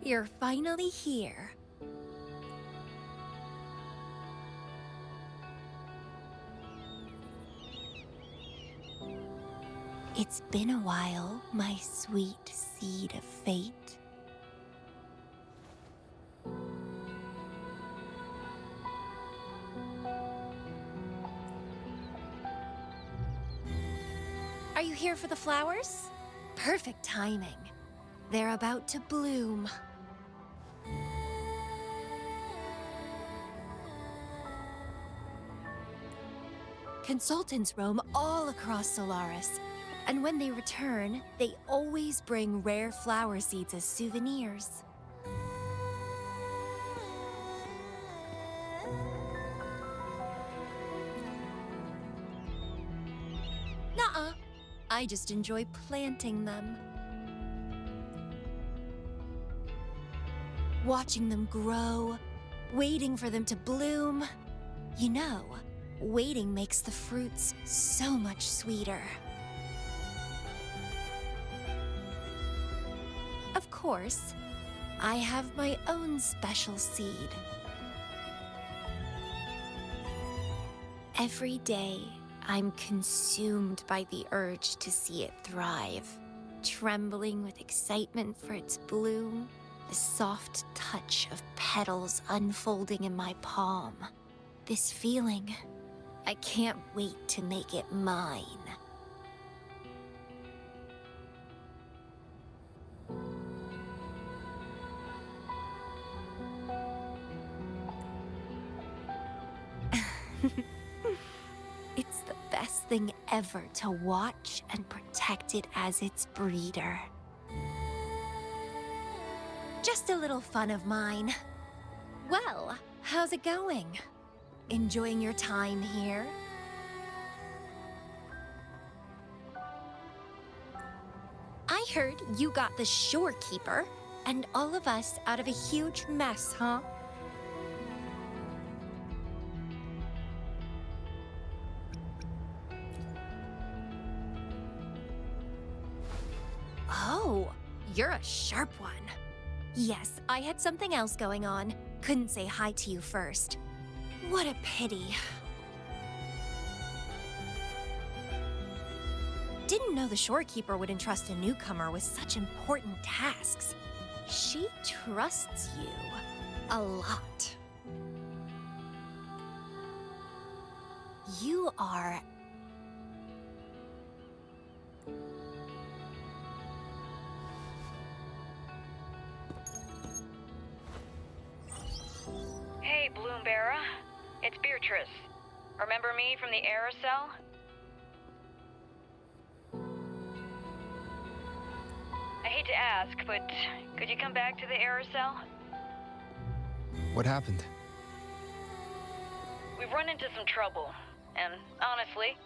You're finally here. It's been a while, my sweet seed of fate. Are you here for the flowers? Perfect timing. They're about to bloom. Consultants roam all across Solaris, and when they return, they always bring rare flower seeds as souvenirs. Nuh-uh. I just enjoy planting them. Watching them grow, waiting for them to bloom. You know, waiting makes the fruits so much sweeter. Of course, I have my own special seed. Every day, I'm consumed by the urge to see it thrive, trembling with excitement for its bloom, the soft touch of petals unfolding in my palm. This feeling, I can't wait to make it mine. It's the best thing ever to watch and protect it as its breeder. Just a little fun of mine. Well, how's it going? Enjoying your time here? I heard you got the shorekeeper and all of us out of a huge mess, huh? Oh, you're a sharp one. Yes, I had something else going on. Couldn't say hi to you first. What a pity. Didn't know the shorekeeper would entrust a newcomer with such important tasks. She trusts you a lot. You are... Hey, Bloomberra. It's Beatrice. Remember me from the aerosol? I hate to ask, but could you come back to the aerosol? What happened? We've run into some trouble, and honestly,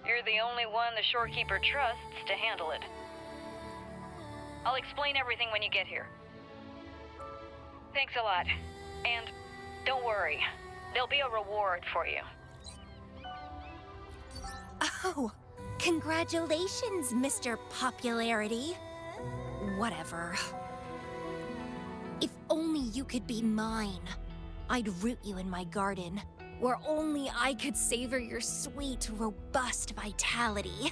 you're the only one the shorekeeper trusts to handle it. I'll explain everything when you get here. Thanks a lot, and don't worry, there'll be a reward for you. Oh, congratulations, Mr. Popularity. Whatever. If only you could be mine. I'd root you in my garden, where only I could savor your sweet, robust vitality.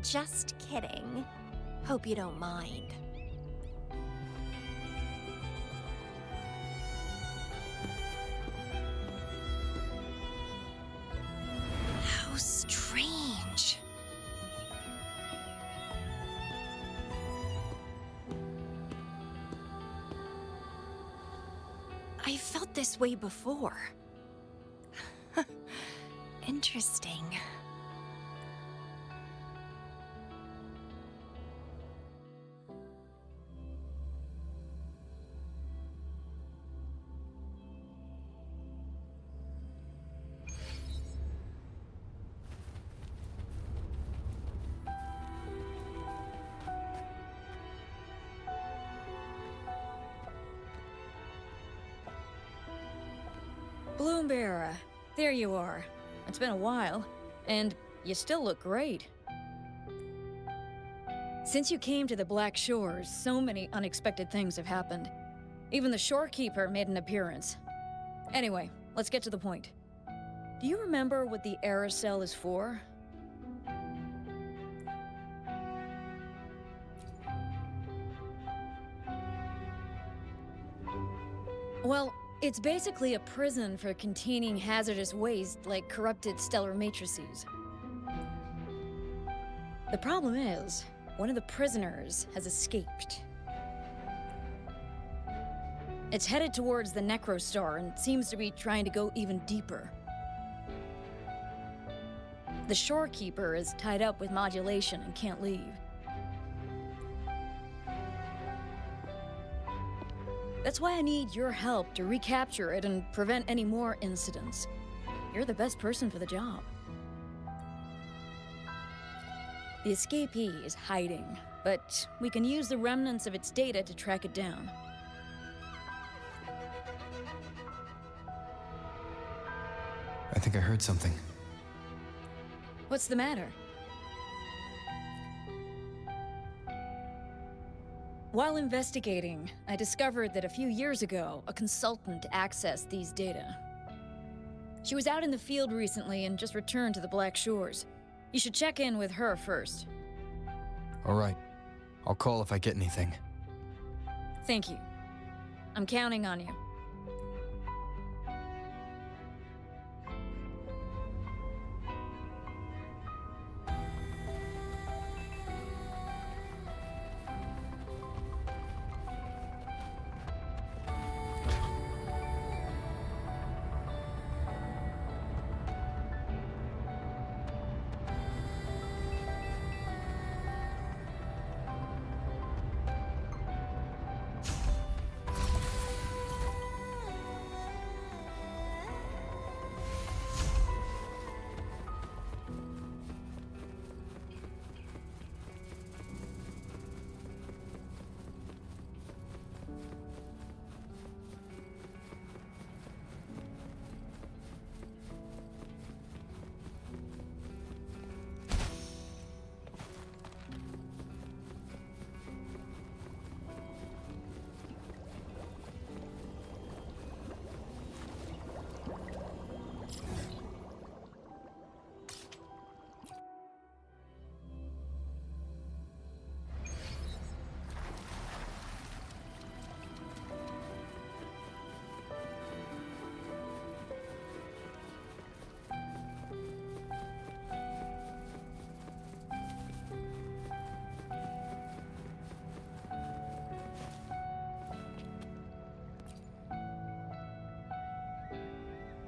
Just kidding. Hope you don't mind. How strange. I felt this way before. Interesting. Bloomberra, there you are. It's been a while, and you still look great. Since you came to the Black Shores, so many unexpected things have happened. Even the shorekeeper made an appearance. Anyway, let's get to the point. Do you remember what the aerosol is for? Well, it's basically a prison for containing hazardous waste like corrupted stellar matrices. The problem is, one of the prisoners has escaped. It's headed towards the Necrostar and seems to be trying to go even deeper. The shorekeeper is tied up with modulation and can't leave. That's why I need your help to recapture it and prevent any more incidents. You're the best person for the job. The escapee is hiding, but we can use the remnants of its data to track it down. I think I heard something. What's the matter? While investigating, I discovered that a few years ago, a consultant accessed these data. She was out in the field recently and just returned to the Black Shores. You should check in with her first. All right. I'll call if I get anything. Thank you. I'm counting on you.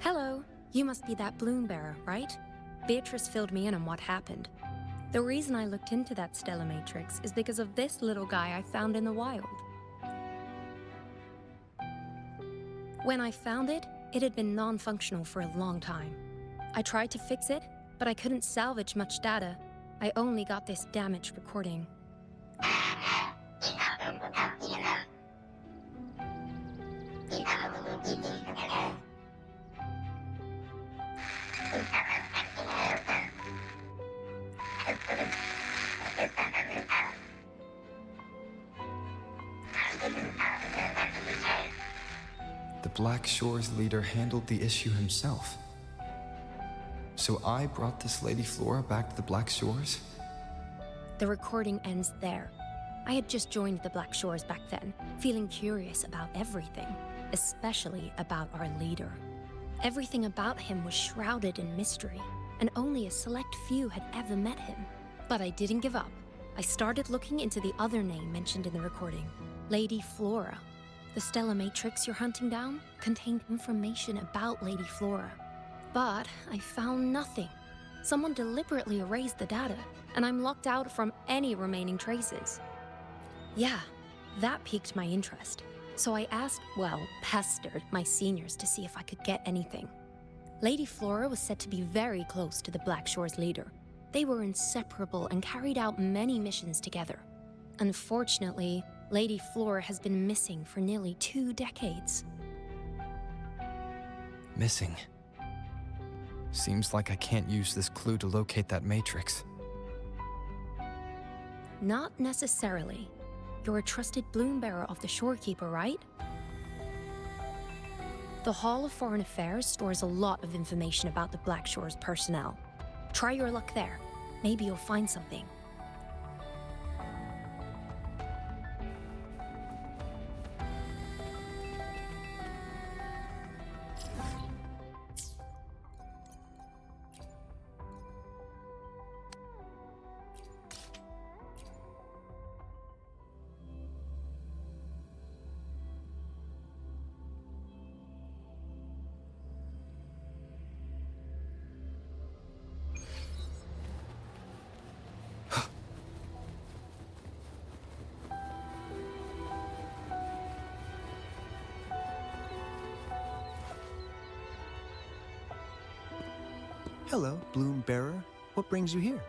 Hello. You must be that balloon bearer, right? Beatrice filled me in on what happened. The reason I looked into that Stella Matrix is because of this little guy I found in the wild. When I found it, it had been non-functional for a long time. I tried to fix it, but I couldn't salvage much data. I only got this damaged recording. The Black Shores leader handled the issue himself. So I brought this Lady Flora back to the Black Shores? The recording ends there. I had just joined the Black Shores back then, feeling curious about everything, especially about our leader. Everything about him was shrouded in mystery, and only a select few had ever met him. But I didn't give up. I started looking into the other name mentioned in the recording, Lady Flora. The Stella Matrix you're hunting down contained information about Lady Flora. But I found nothing. Someone deliberately erased the data, and I'm locked out from any remaining traces. Yeah, that piqued my interest. So I asked, pestered my seniors to see if I could get anything. Lady Flora was said to be very close to the Black Shores leader. They were inseparable and carried out many missions together. Unfortunately, Lady Flora has been missing for nearly 2 decades. Missing. Seems like I can't use this clue to locate that matrix. Not necessarily. You're a trusted bloom bearer of the Shorekeeper, right? The Hall of Foreign Affairs stores a lot of information about the Black Shore's personnel. Try your luck there. Maybe you'll find something. Hello, Bloom Bearer. What brings you here?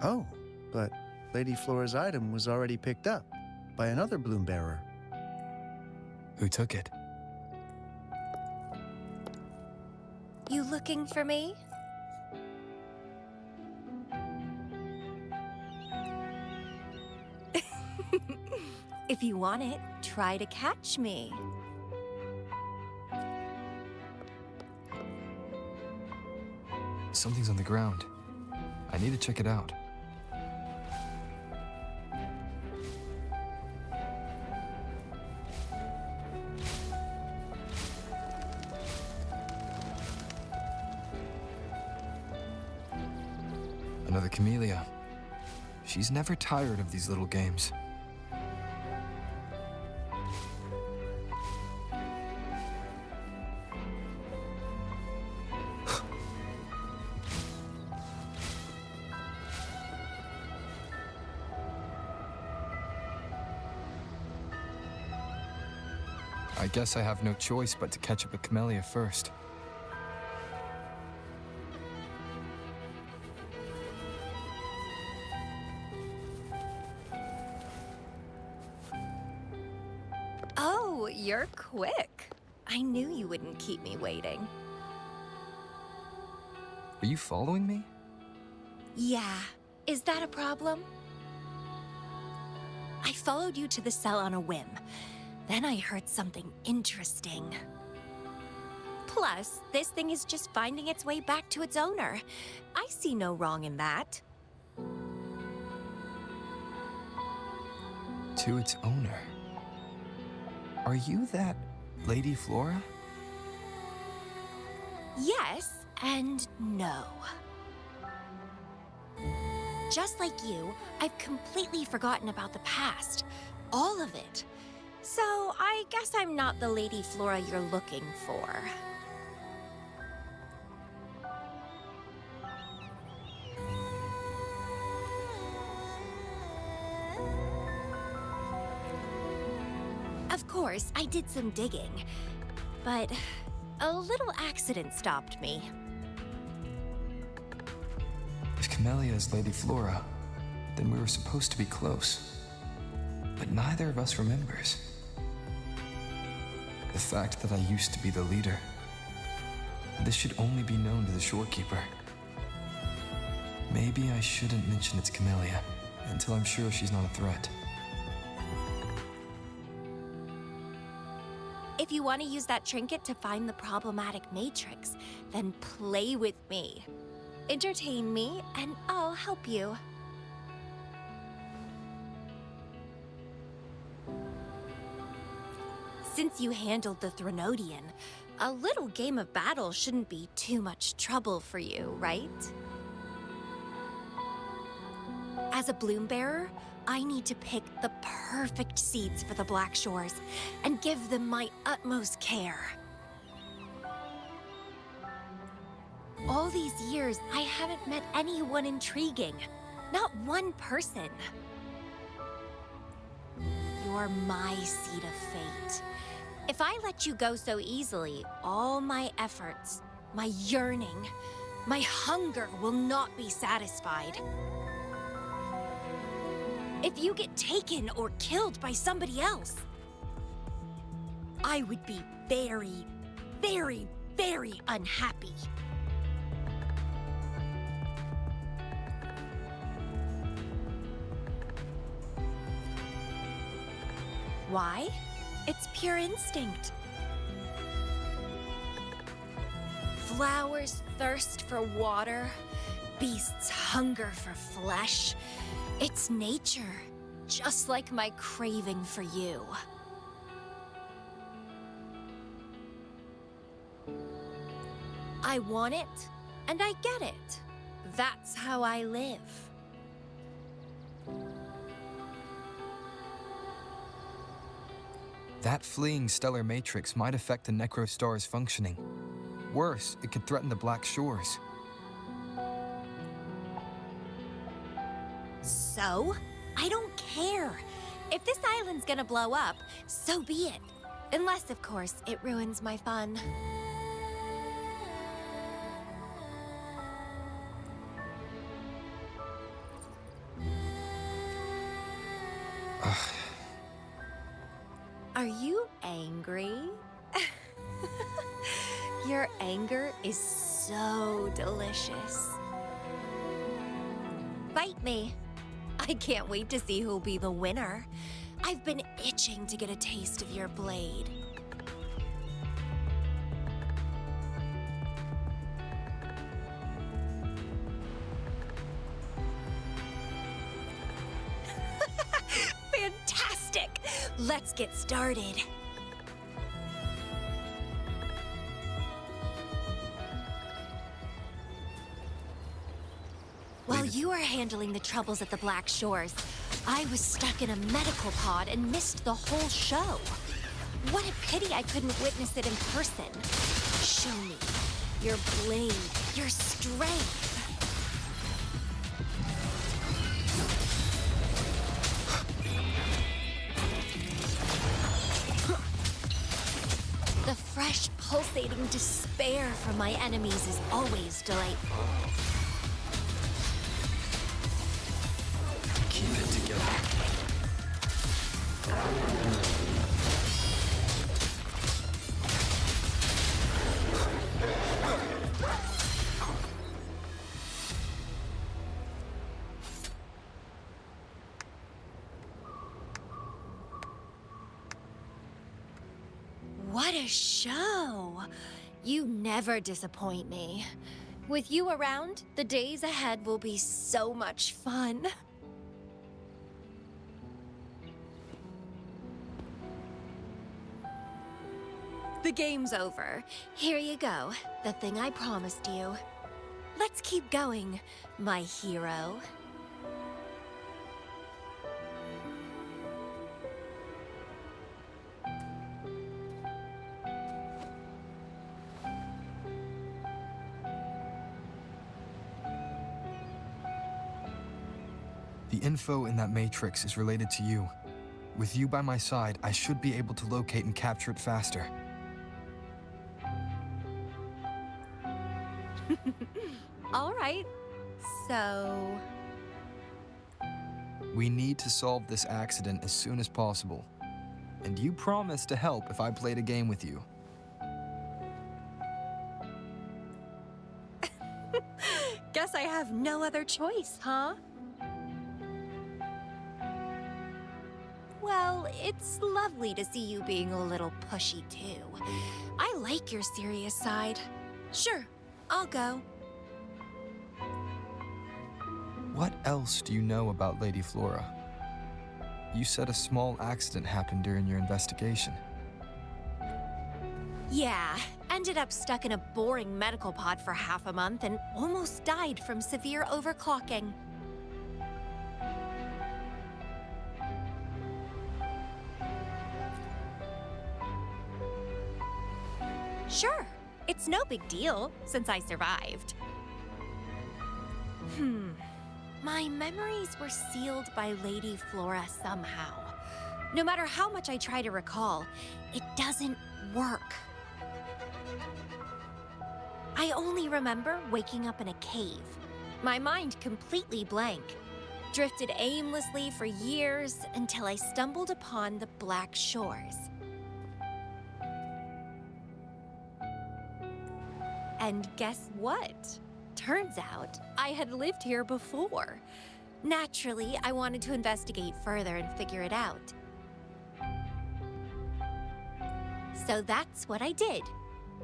Oh, but Lady Flora's item was already picked up by another Bloom Bearer. Who took it? You looking for me? If you want it, try to catch me. Something's on the ground. I need to check it out. Another Camellya. She's never tired of these little games. I guess I have no choice but to catch up with Camellya first. Oh, you're quick. I knew you wouldn't keep me waiting. Are you following me? Yeah. Is that a problem? I followed you to the cell on a whim. Then I heard something interesting. Plus, this thing is just finding its way back to its owner. I see no wrong in that. To its owner. Are you that Lady Flora? Yes and no. Just like you, I've completely forgotten about the past. All of it. So, I guess I'm not the Lady Flora you're looking for. Of course, I did some digging, but a little accident stopped me. If Camellya is Lady Flora, then we were supposed to be close. But neither of us remembers. The fact that I used to be the leader. This should only be known to the Shorekeeper. Maybe I shouldn't mention it's Camellya until I'm sure she's not a threat. If you want to use that trinket to find the problematic matrix, then play with me. Entertain me, and I'll help you. Since you handled the Threnodian, a little game of battle shouldn't be too much trouble for you, right? As a bloom bearer, I need to pick the perfect seeds for the Black Shores and give them my utmost care. All these years, I haven't met anyone intriguing. Not one person. You're my seed of fate. If I let you go so easily, all my efforts, my yearning, my hunger will not be satisfied. If you get taken or killed by somebody else, I would be very, very, very unhappy. Why? It's pure instinct. Flowers thirst for water. Beasts hunger for flesh. It's nature, just like my craving for you. I want it, and I get it. That's how I live. That fleeing stellar matrix might affect the Necrostar's functioning. Worse, it could threaten the Black Shores. So? I don't care. If this island's gonna blow up, so be it. Unless, of course, it ruins my fun. Are you angry? Your anger is so delicious. Bite me. I can't wait to see who'll be the winner. I've been itching to get a taste of your blade. Fantastic! Let's get started. While you were handling the troubles at the Black Shores, I was stuck in a medical pod and missed the whole show. What a pity I couldn't witness it in person. Show me your blade, your strength. The fresh, pulsating despair from my enemies is always delightful. Keep it together. What a show! You never disappoint me. With you around, the days ahead will be so much fun. The game's over. Here you go, the thing I promised you. Let's keep going, my hero. The info in that matrix is related to you. With you by my side, I should be able to locate and capture it faster. All right, so... We need to solve this accident as soon as possible. And you promised to help if I played a game with you. Guess I have no other choice, huh? Well, it's lovely to see you being a little pushy, too. I like your serious side. Sure, I'll go. What else do you know about Lady Flora? You said a small accident happened during your investigation. Yeah, ended up stuck in a boring medical pod for half a month and almost died from severe overclocking. Sure, it's no big deal since I survived. My memories were sealed by Lady Flora somehow. No matter how much I try to recall, it doesn't work. I only remember waking up in a cave, my mind completely blank, drifted aimlessly for years until I stumbled upon the Black Shores. And guess what? Turns out I had lived here before. Naturally, I wanted to investigate further and figure it out. So that's what I did.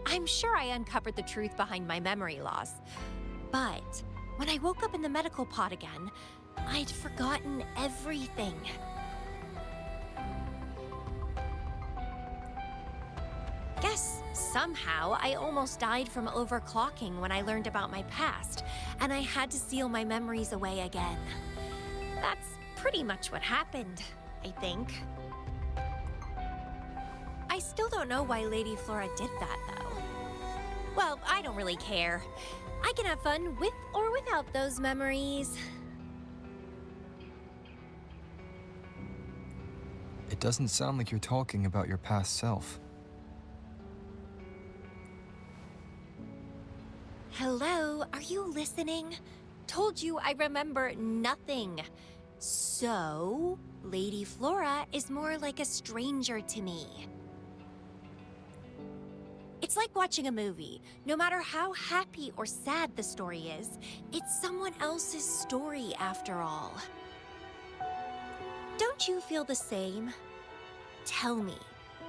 I'm sure I uncovered the truth behind my memory loss. But when I woke up in the medical pod again, I'd forgotten everything. Guess somehow I almost died from overclocking when I learned about my past, and I had to seal my memories away again. That's pretty much what happened, I think. I still don't know why Lady Flora did that, though. Well, I don't really care. I can have fun with or without those memories. It doesn't sound like you're talking about your past self. Hello, are you listening? Told you I remember nothing. So, Lady Flora is more like a stranger to me. It's like watching a movie. No matter how happy or sad the story is, it's someone else's story after all. Don't you feel the same? Tell me,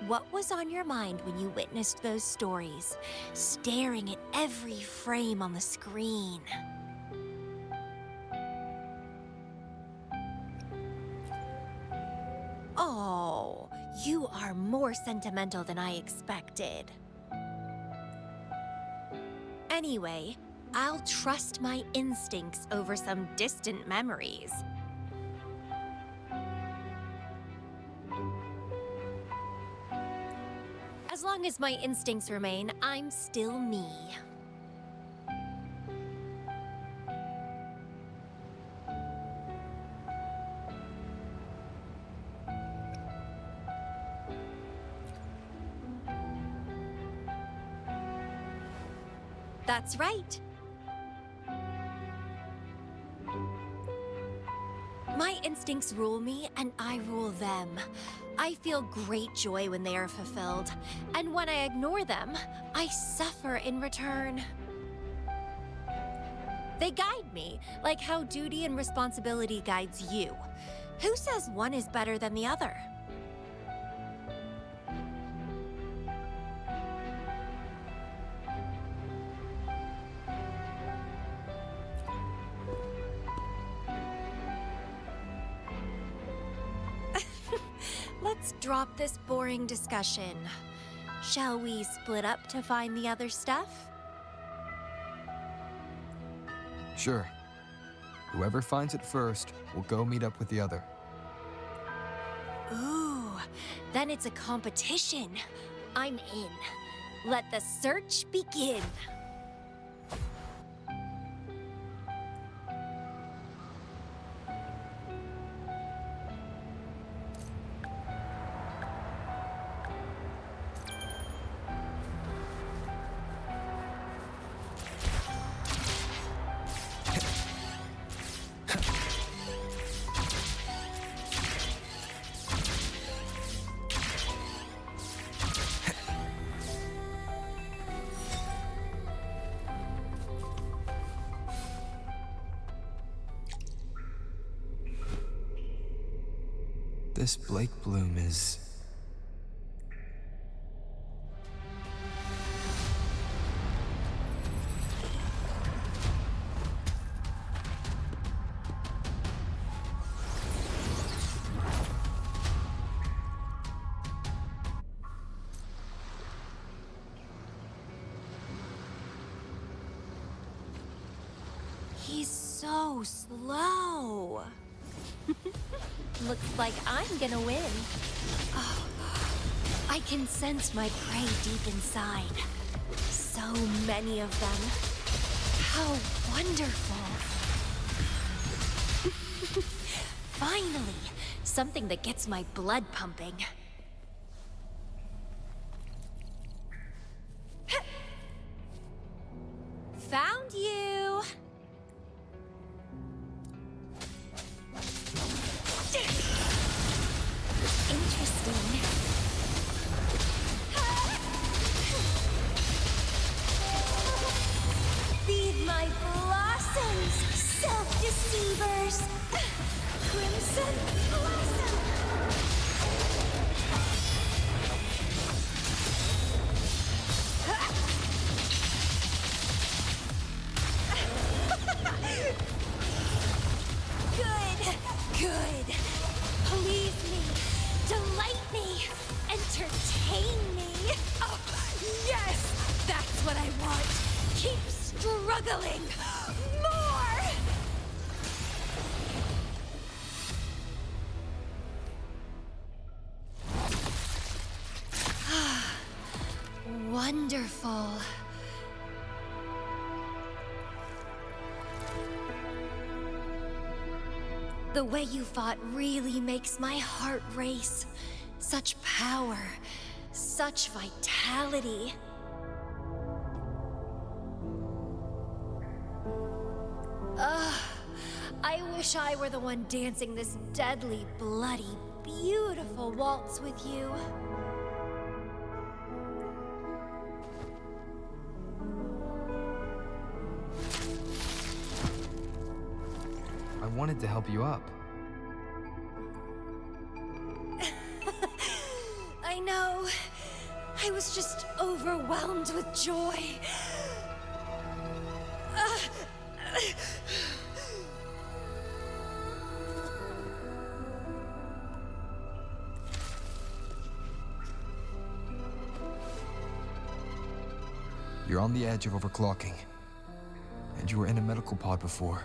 what was on your mind when you witnessed those stories, staring at every frame on the screen? Oh, you are more sentimental than I expected. Anyway, I'll trust my instincts over some distant memories. As long as my instincts remain, I'm still me. That's right. My instincts rule me, and I rule them. I feel great joy when they are fulfilled, and when I ignore them, I suffer in return. They guide me, like how duty and responsibility guides you. Who says one is better than the other? Let's drop this boring discussion. Shall we split up to find the other stuff? Sure. Whoever finds it first will go meet up with the other. Ooh, then it's a competition. I'm in. Let the search begin. This Blake Bloom is... He's so slow. Looks like I'm gonna win. Oh, I can sense my prey deep inside. So many of them. How wonderful. Finally, something that gets my blood pumping. Found you! Interesting. Feed my blossoms, self-deceivers! Crimson Blossom! struggling more! Wonderful. The way you fought really makes my heart race. Such power, such vitality. I wish I were the one dancing this deadly, bloody, beautiful waltz with you. I wanted to help you up. I know. I was just overwhelmed with joy. You're on the edge of overclocking. And you were in a medical pod before.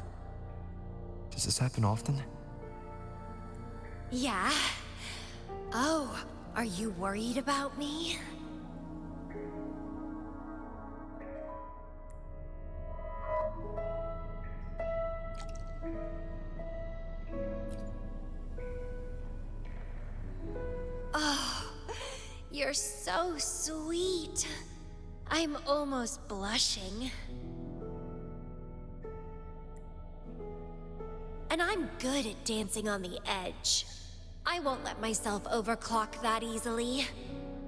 Does this happen often? Yeah. Oh, are you worried about me? Oh, you're so sweet. I'm almost blushing. And I'm good at dancing on the edge. I won't let myself overclock that easily.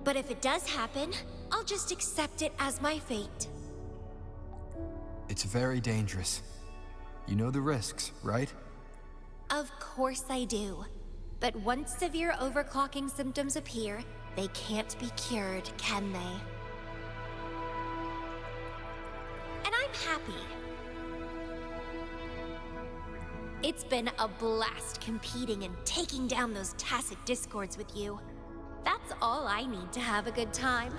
But if it does happen, I'll just accept it as my fate. It's very dangerous. You know the risks, right? Of course I do. But once severe overclocking symptoms appear, they can't be cured, can they? And I'm happy. It's been a blast competing and taking down those tacit discords with you. That's all I need to have a good time.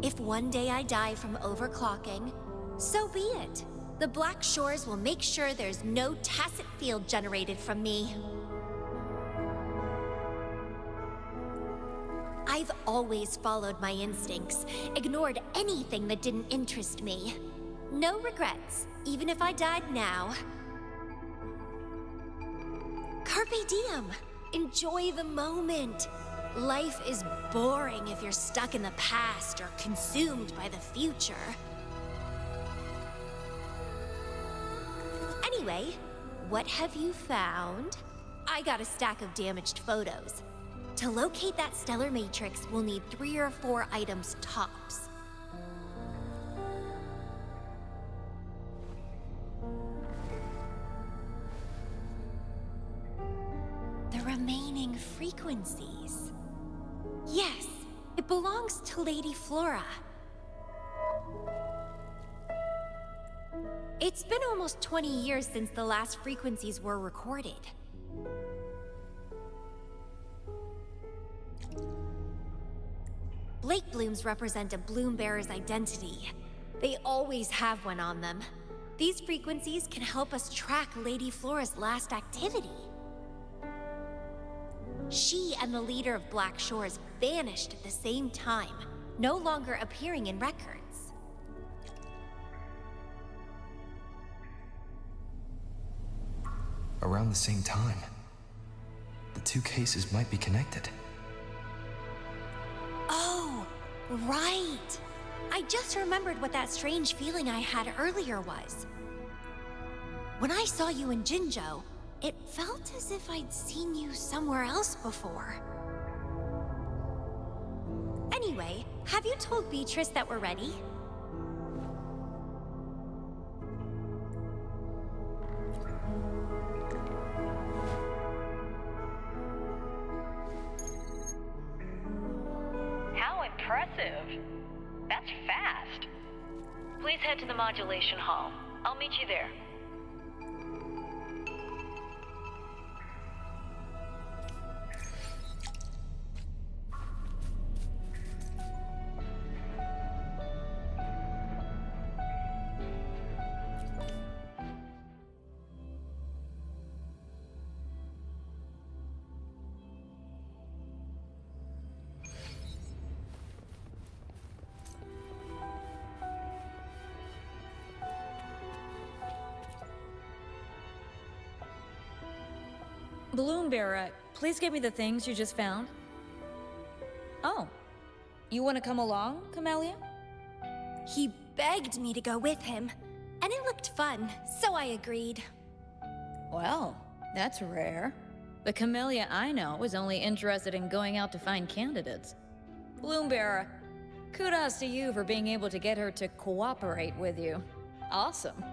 If one day I die from overclocking, so be it. The Black Shores will make sure there's no tacit field generated from me. I've always followed my instincts, ignored anything that didn't interest me. No regrets, even if I died now. Carpe diem. Enjoy the moment. Life is boring if you're stuck in the past or consumed by the future. Anyway, what have you found? I got a stack of damaged photos. To locate that stellar matrix, we'll need 3 or 4 items tops. The remaining frequencies. Yes, it belongs to Lady Flora. It's been almost 20 years since the last frequencies were recorded. Blake blooms represent a bloom bearer's identity. They always have one on them. These frequencies can help us track Lady Flora's last activity. She and the leader of Black Shores vanished at the same time, no longer appearing in records. Around the same time. The two cases might be connected. Oh, right! I just remembered what that strange feeling I had earlier was. When I saw you in Jinzhou, it felt as if I'd seen you somewhere else before. Anyway, have you told Beatrice that we're ready? How impressive. That's fast. Please head to the modulation hall. I'll meet you there. Bloombearer, please give me the things you just found. Oh, you want to come along, Camellya? He begged me to go with him, and it looked fun, so I agreed. Well, that's rare. The Camellya I know is only interested in going out to find candidates. Bloombearer, kudos to you for being able to get her to cooperate with you. Awesome.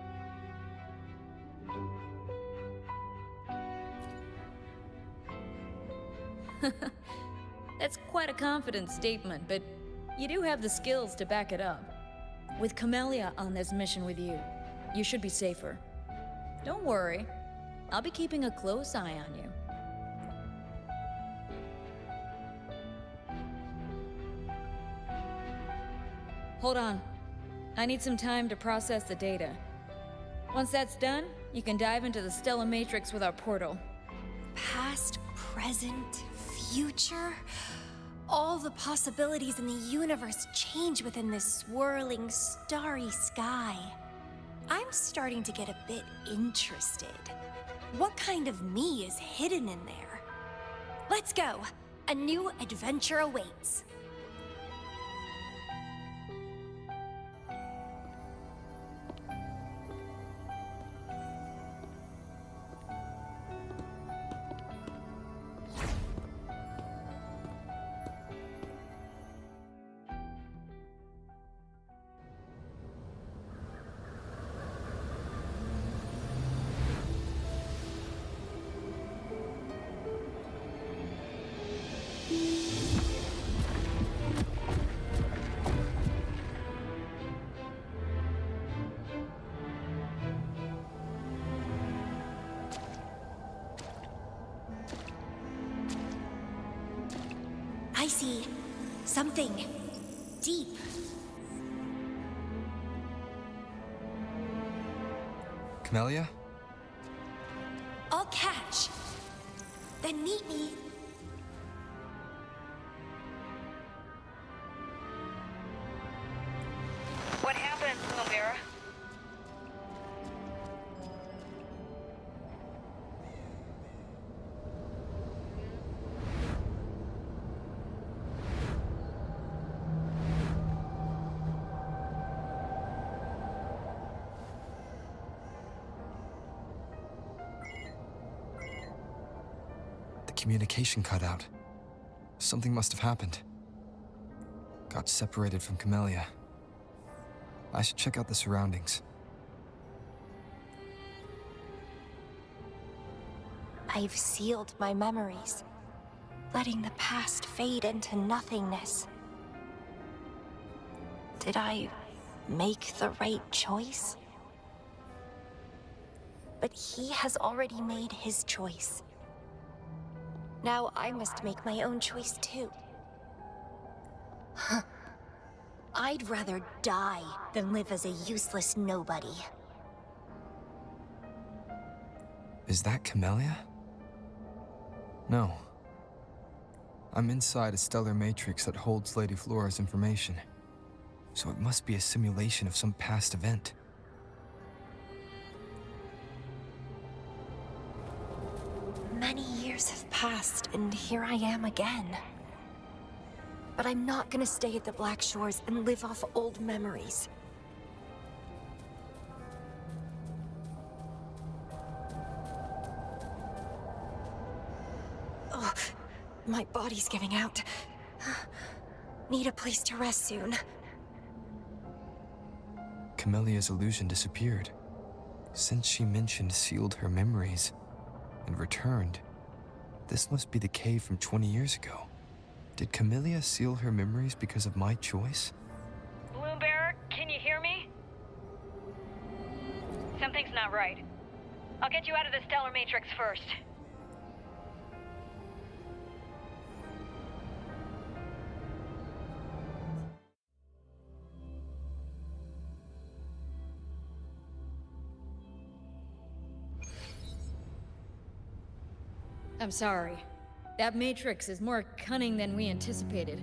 That's quite a confident statement, but you do have the skills to back it up. With Camellya on this mission with you, you should be safer. Don't worry, I'll be keeping a close eye on you. Hold on. I need some time to process the data. Once that's done, you can dive into the Stellar Matrix with our portal. Past, present, future. All the possibilities in the universe change within this swirling, starry sky. I'm starting to get a bit interested. What kind of me is hidden in there? Let's go. A new adventure awaits. I see something deep. Camellya? I'll catch. Then meet me. What happened, Camellya? Communication cut out. Something must have happened. Got separated from Camellya. I should check out the surroundings. I've sealed my memories, letting the past fade into nothingness. Did I make the right choice? But he has already made his choice. Now I must make my own choice too. I'd rather die than live as a useless nobody. Is that Camellya? No. I'm inside a stellar matrix that holds Lady Flora's information. So it must be a simulation of some past event. Many years have passed, and here I am again. But I'm not gonna stay at the Black Shores and live off old memories. Oh, my body's giving out. Need a place to rest soon. Camellya's illusion disappeared. Since she mentioned sealed her memories and returned, this must be the cave from 20 years ago. Did Camellya seal her memories because of my choice? Bloombearer, can you hear me? Something's not right. I'll get you out of the Stellar Matrix first. I'm sorry. That Matrix is more cunning than we anticipated.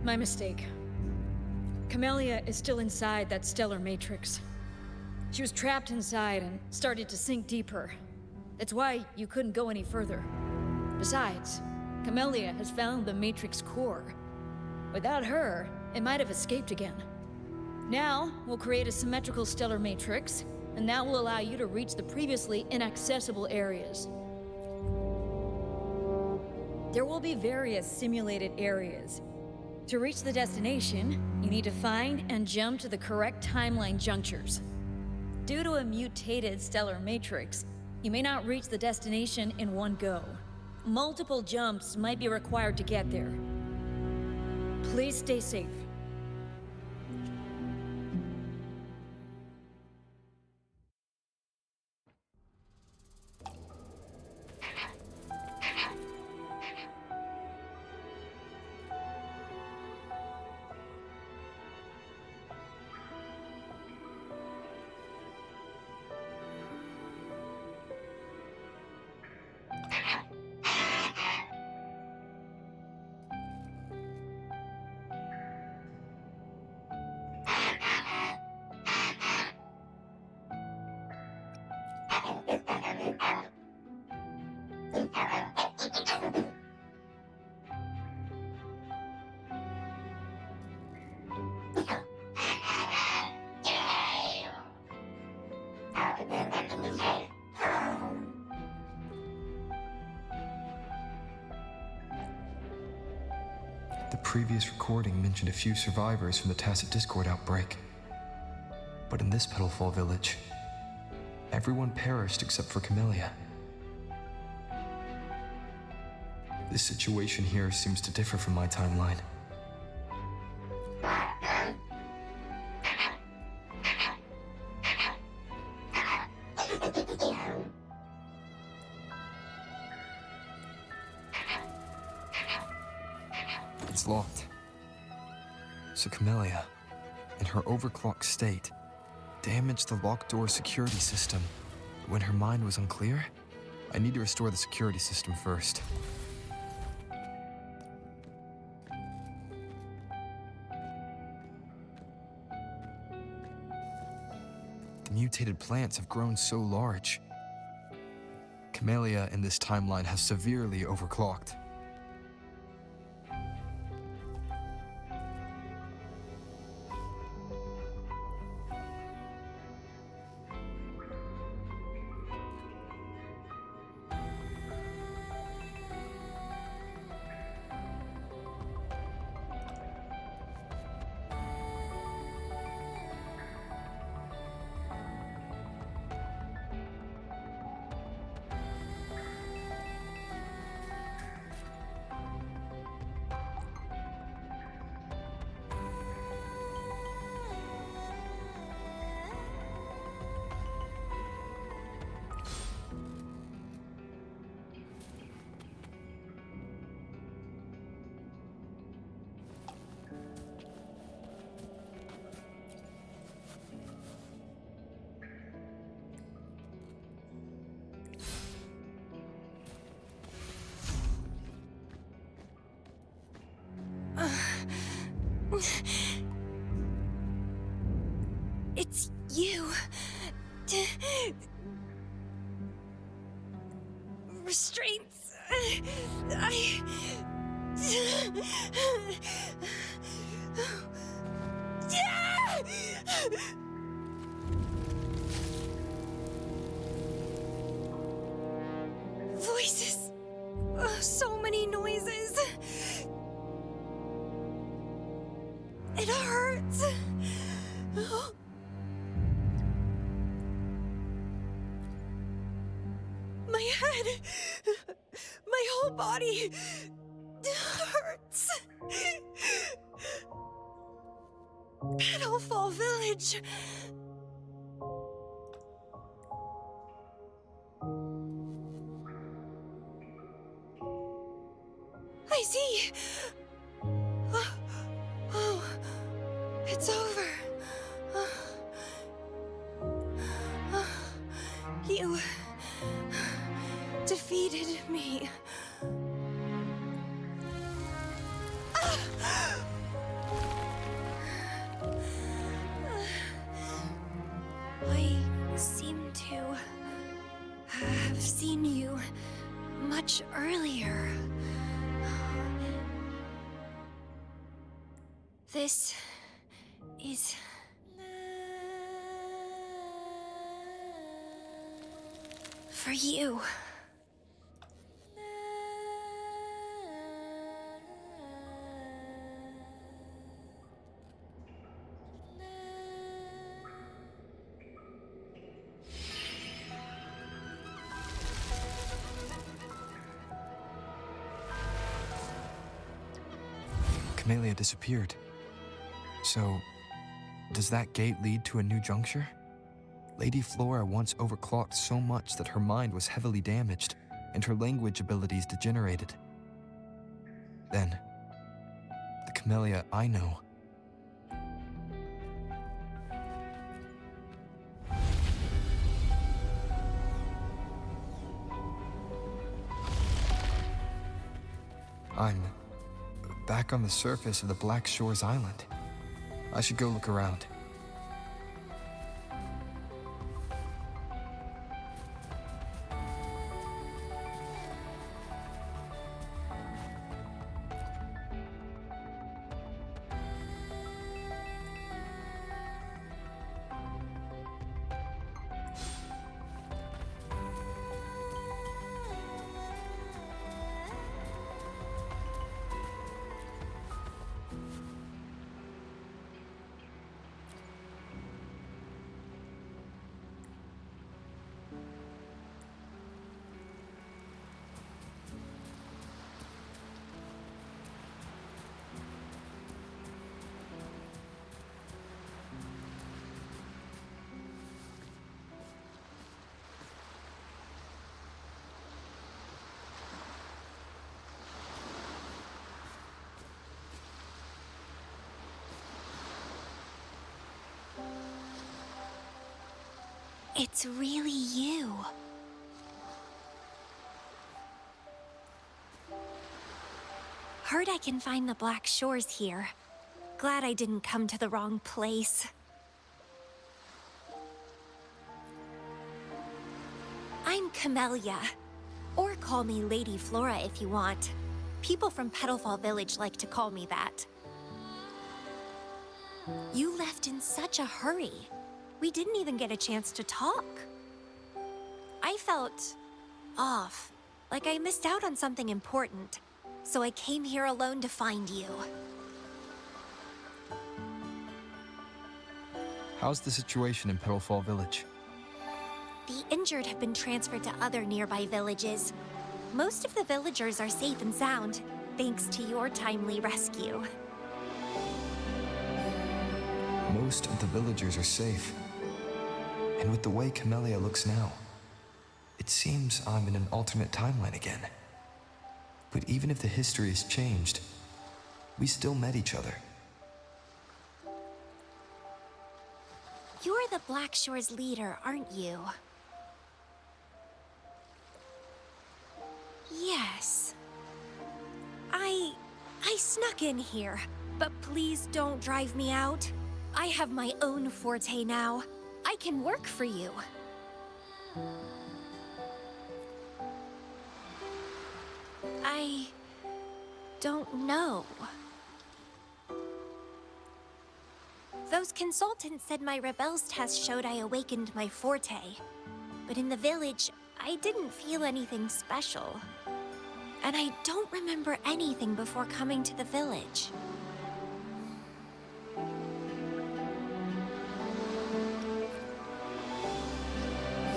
My mistake. Camellya is still inside that Stellar Matrix. She was trapped inside and started to sink deeper. That's why you couldn't go any further. Besides, Camellya has found the Matrix core. Without her, it might have escaped again. Now, we'll create a symmetrical stellar matrix, and that will allow you to reach the previously inaccessible areas. There will be various simulated areas. To reach the destination, you need to find and jump to the correct timeline junctures. Due to a mutated stellar matrix, you may not reach the destination in one go. Multiple jumps might be required to get there. Please stay safe. The previous recording mentioned a few survivors from the Tacit Discord outbreak. But in this Petalfall village, everyone perished except for Camellya. This situation here seems to differ from my timeline. It's locked. So Camellya, in her overclocked state, damaged the locked door security system when her mind was unclear? I need to restore the security system first. The mutated plants have grown so large. Camellya in this timeline has severely overclocked. It's you. Restraints. Voices. So many noises. It hurts. My head, my whole body hurts. Petalfall Village. I see. Oh, it's over. You defeated me. I seem to have seen you much earlier. This is... for you. Camellya disappeared. So, does that gate lead to a new juncture? Lady Flora once overclocked so much that her mind was heavily damaged, and her language abilities degenerated. Then, the Camellya I know. I'm back on the surface of the Black Shores Island. I should go look around. It's really you. Heard I can find the Black Shores here. Glad I didn't come to the wrong place. I'm Camellya. Or call me Lady Flora if you want. People from Petalfall Village like to call me that. You left in such a hurry. We didn't even get a chance to talk. I felt off, like I missed out on something important. So I came here alone to find you. How's the situation in Petalfall Village? The injured have been transferred to other nearby villages. Most of the villagers are safe and sound, thanks to your timely rescue. Most of the villagers are safe. And with the way Camellya looks now, it seems I'm in an alternate timeline again. But even if the history has changed, we still met each other. You're the Black Shores leader, aren't you? Yes. I snuck in here, but please don't drive me out. I have my own forte now. I can work for you. I don't know. Those consultants said my rebels test showed I awakened my forte. But in the village, I didn't feel anything special. And I don't remember anything before coming to the village.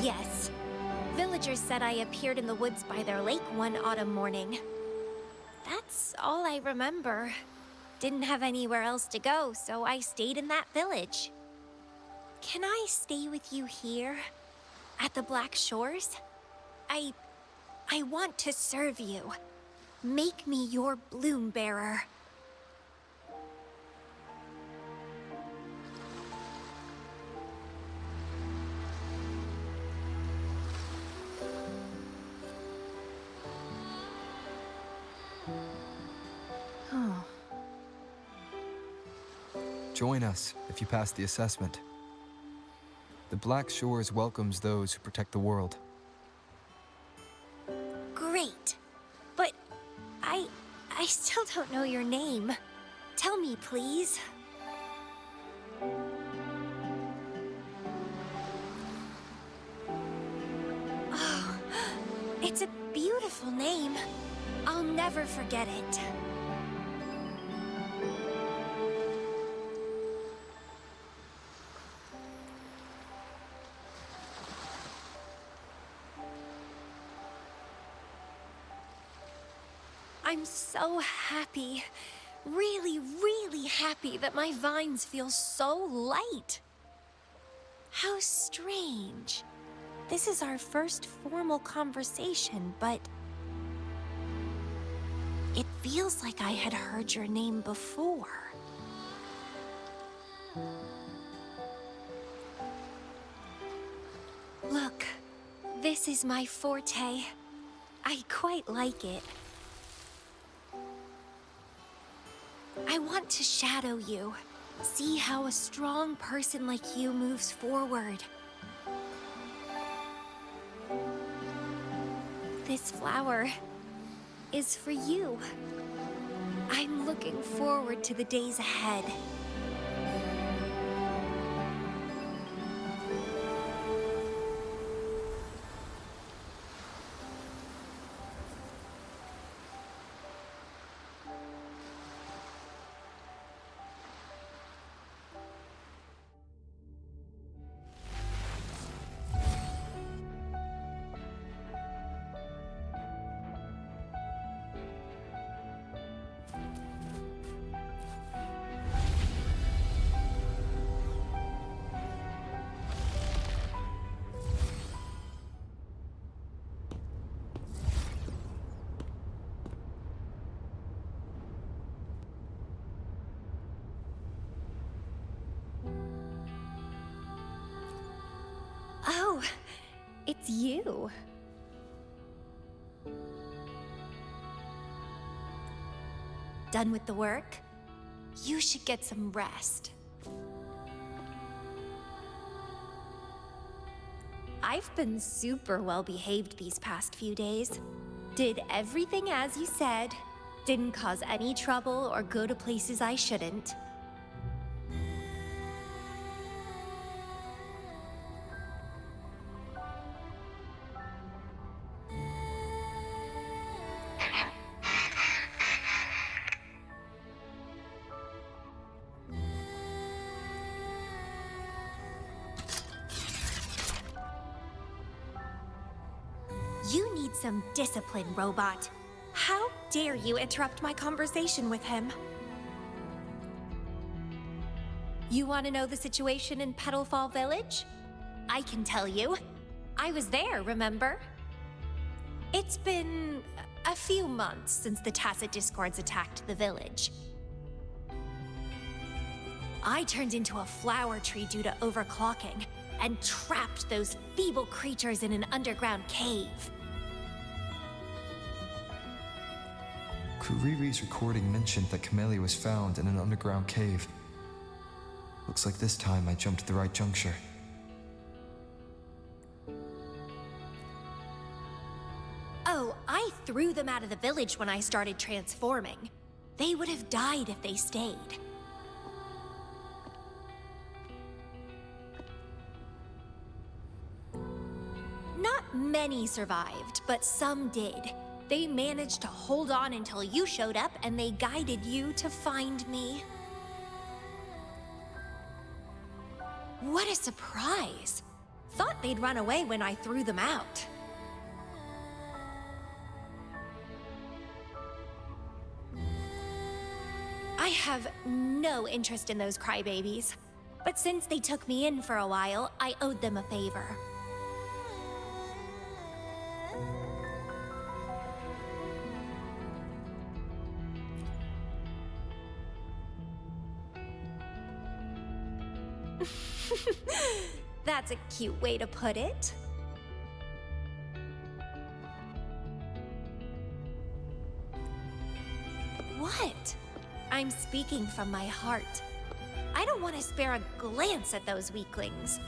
Yes. Villagers said I appeared in the woods by their lake one autumn morning. That's all I remember. Didn't have anywhere else to go, so I stayed in that village. Can I stay with you here? At the Black Shores? I want to serve you. Make me your bloom bearer. Join us if you pass the assessment. The Black Shores welcomes those who protect the world. Great. know your name. Tell me, please. Oh, it's a beautiful name. I'll never forget it. I'm so happy. Really, really happy that my vines feel so light. How strange. This is our first formal conversation, but it feels like I had heard your name before. Look, this is my forte. I quite like it. I want to shadow you. See how a strong person like you moves forward. This flower is for you. I'm looking forward to the days ahead. Oh, it's you. Done with the work? You should get some rest. I've been super well behaved these past few days. Did everything as you said. Didn't cause any trouble or go to places I shouldn't. You need some discipline, robot. How dare you interrupt my conversation with him? You want to know the situation in Petalfall Village? I can tell you. I was there, remember? It's been a few months since the Tacit Discords attacked the village. I turned into a flower tree due to overclocking, and trapped those feeble creatures in an underground cave. Kuriri's recording mentioned that Camellya was found in an underground cave. Looks like this time I jumped at the right juncture. Oh, I threw them out of the village when I started transforming. They would have died if they stayed. Not many survived, but some did. They managed to hold on until you showed up, and they guided you to find me. What a surprise! Thought they'd run away when I threw them out. I have no interest in those crybabies, but since they took me in for a while, I owed them a favor. That's a cute way to put it. What? I'm speaking from my heart. I don't want to spare a glance at those weaklings.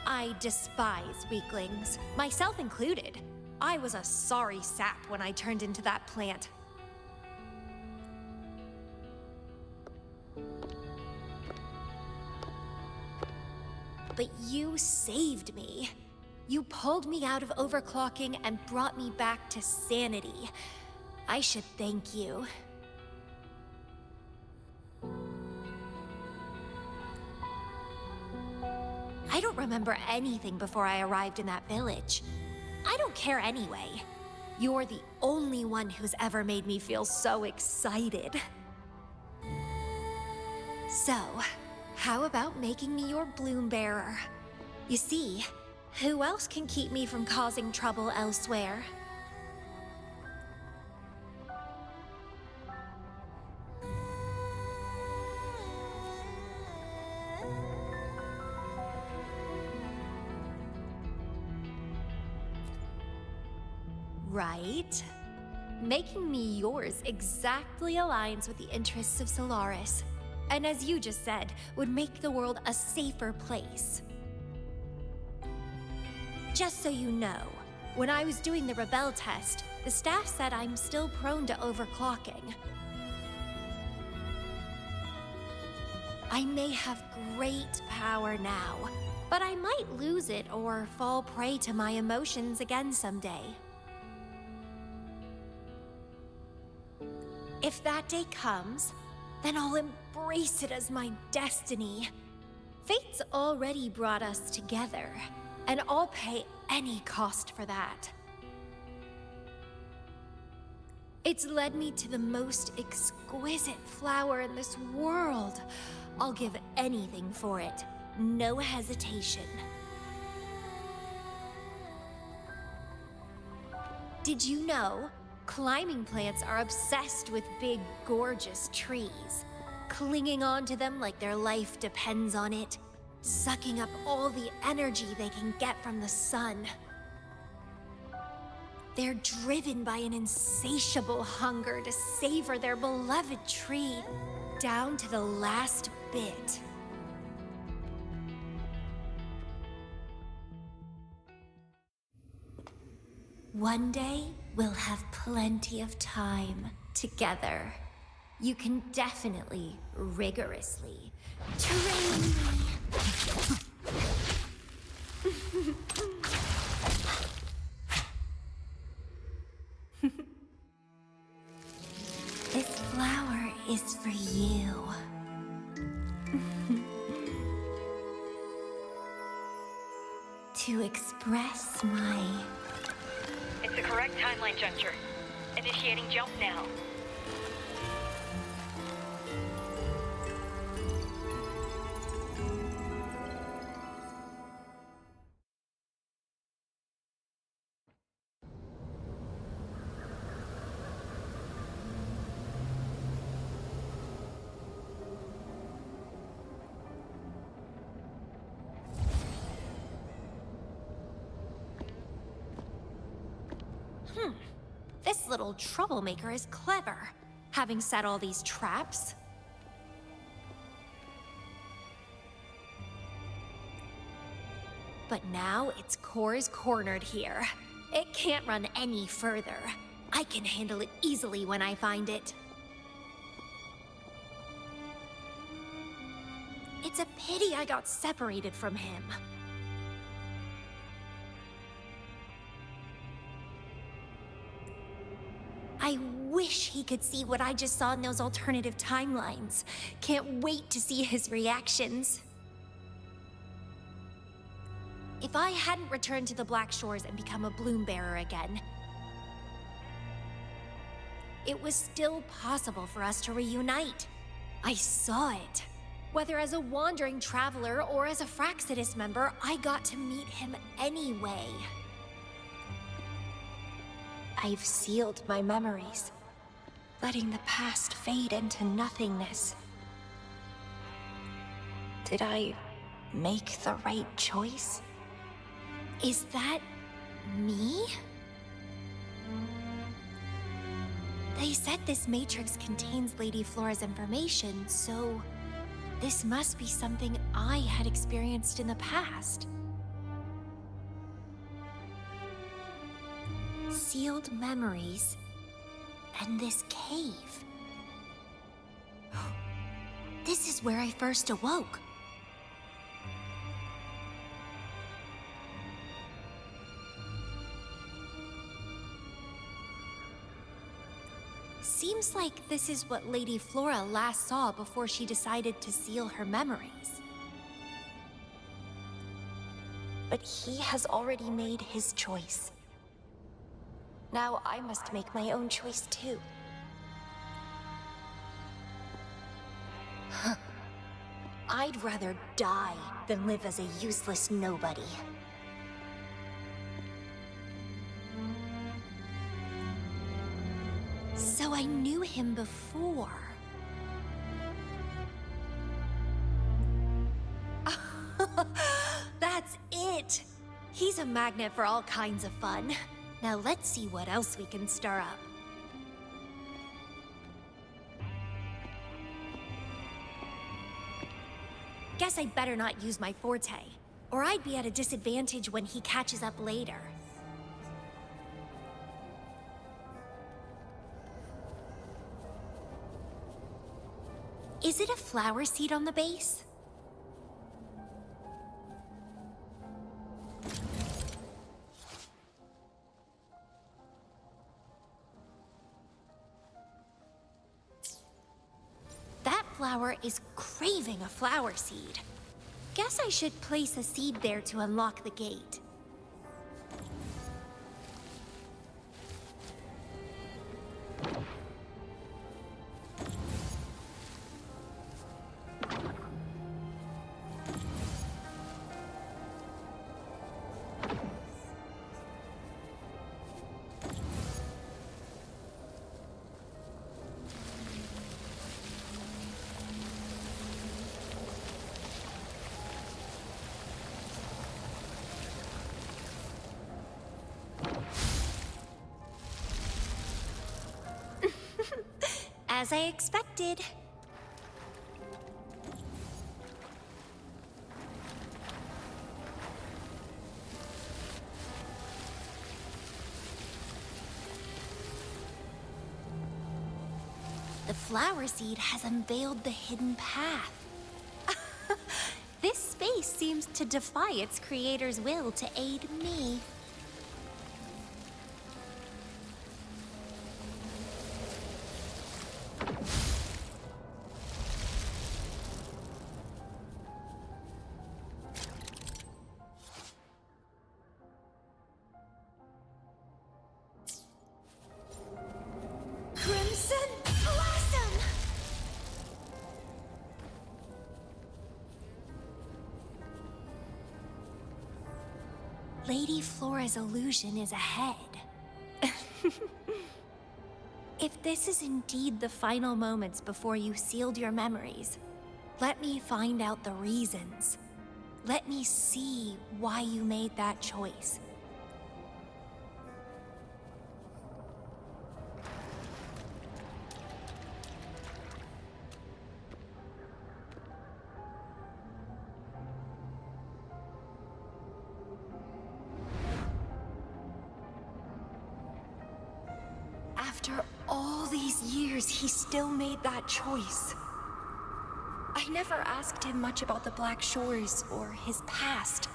I despise weaklings, myself included. I was a sorry sap when I turned into that plant. But you saved me. You pulled me out of overclocking and brought me back to sanity. I should thank you. I don't remember anything before I arrived in that village. I don't care anyway. You're the only one who's ever made me feel so excited. So, how about making me your bloom bearer? You see, who else can keep me from causing trouble elsewhere? Right? Making me yours exactly aligns with the interests of Solaris. And as you just said, would make the world a safer place. Just so you know, when I was doing the Rebel test, the staff said I'm still prone to overclocking. I may have great power now, but I might lose it or fall prey to my emotions again someday. If that day comes, then I'll embrace it as my destiny. Fate's already brought us together, and I'll pay any cost for that. It's led me to the most exquisite flower in this world. I'll give anything for it, no hesitation. Did you know? Climbing plants are obsessed with big, gorgeous trees, clinging onto them like their life depends on it, sucking up all the energy they can get from the sun. They're driven by an insatiable hunger to savor their beloved tree, down to the last bit. One day, we'll have plenty of time together. You can definitely, rigorously train me. This flower is for you. To express my... It's the correct timeline juncture. Initiating jump now. This little troublemaker is clever, having set all these traps. But now its core is cornered here. It can't run any further. I can handle it easily when I find it. It's a pity I got separated from him. I wish he could see what I just saw in those alternative timelines. Can't wait to see his reactions. If I hadn't returned to the Black Shores and become a bloom bearer again, it was still possible for us to reunite. I saw it. Whether as a wandering traveler or as a Fraxidus member, I got to meet him anyway. I've sealed my memories, letting the past fade into nothingness. Did I make the right choice? Is that me? They said this matrix contains Lady Flora's information, so this must be something I had experienced in the past. sealed memories, and this cave. This is where I first awoke. Seems like this is what Lady Flora last saw before she decided to seal her memories. But he has already made his choice. Now I must make my own choice too. I'd rather die than live as a useless nobody. So I knew him before. That's it! He's a magnet for all kinds of fun. Now let's see what else we can stir up. Guess I'd better not use my forte, or I'd be at a disadvantage when he catches up later. Is it a flower seed on the base? That flower is craving a flower seed. Guess I should place a seed there to unlock the gate. As I expected. The flower seed has unveiled the hidden path. This space seems to defy its creator's will to aid me. Lady Flora's illusion is ahead. If this is indeed the final moments before you sealed your memories, let me find out the reasons. Let me see why you made that choice. After all these years, he still made that choice. I never asked him much about the Black Shores or his past.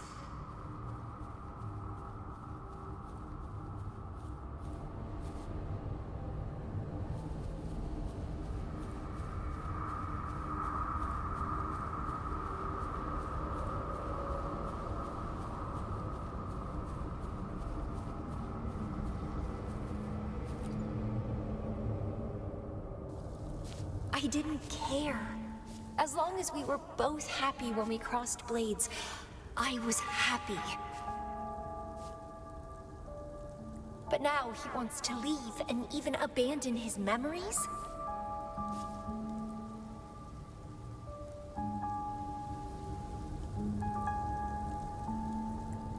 I didn't care. As long as we were both happy when we crossed blades, I was happy. But now he wants to leave and even abandon his memories?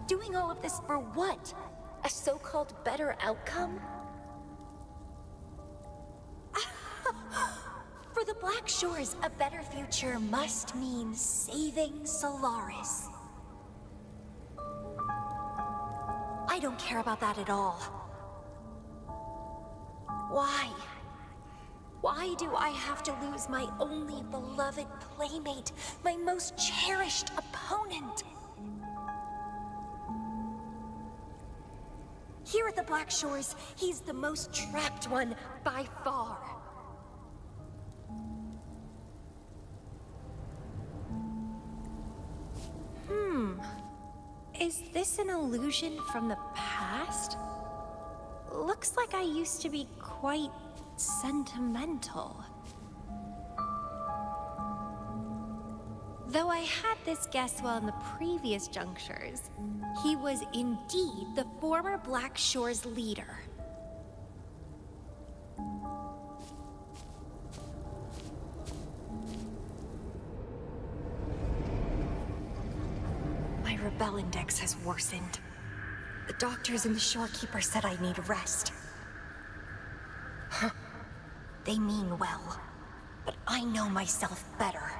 Doing all of this for what? A so-called better outcome? For the Black Shores, a better future must mean saving Solaris. I don't care about that at all. Why? Why do I have to lose my only beloved playmate, my most cherished opponent? Here at the Black Shores, he's the most trapped one by far. Is this an illusion from the past? Looks like I used to be quite sentimental. Though I had this guess well in the previous junctures, he was indeed the former Black Shores leader. My rebel index has worsened. The doctors and the shorekeeper said I need rest. Huh. They mean well, but I know myself better.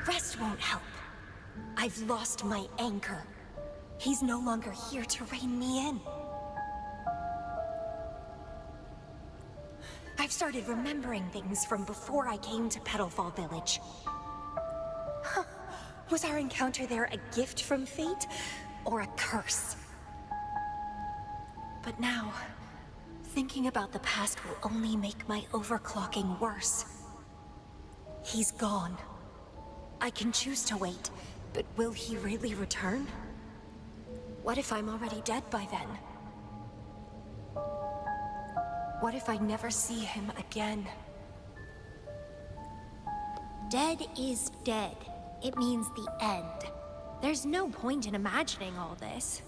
Rest won't help. I've lost my anchor. He's no longer here to rein me in. I've started remembering things from before I came to Petalfall Village. Huh. Was our encounter there a gift from fate, or a curse? But now, thinking about the past will only make my overclocking worse. He's gone. I can choose to wait, but will he really return? What if I'm already dead by then? What if I never see him again? Dead is dead. It means the end. There's no point in imagining all this.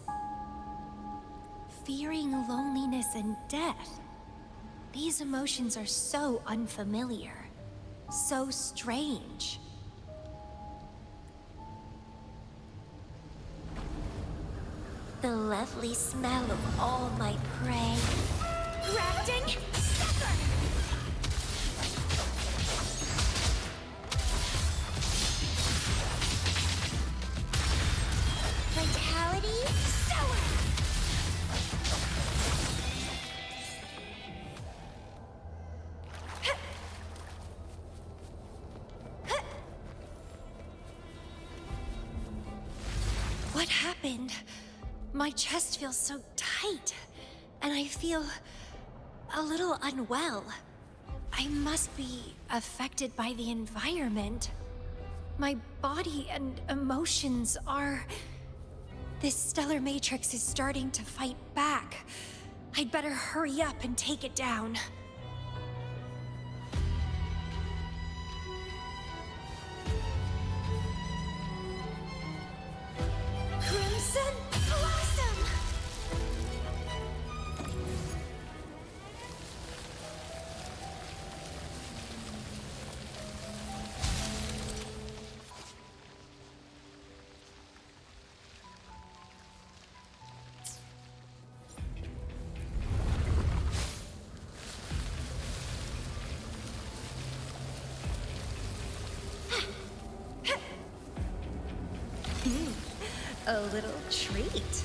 Fearing loneliness and death. These emotions are so unfamiliar. So strange. The lovely smell of all my prey. Grafting sucker! Vitality sour! What happened? My chest feels so tight, and I feel a little unwell. I must be affected by the environment. My body and emotions are... This stellar matrix is starting to fight back. I'd better hurry up and take it down. Crimson Blossom! A little treat.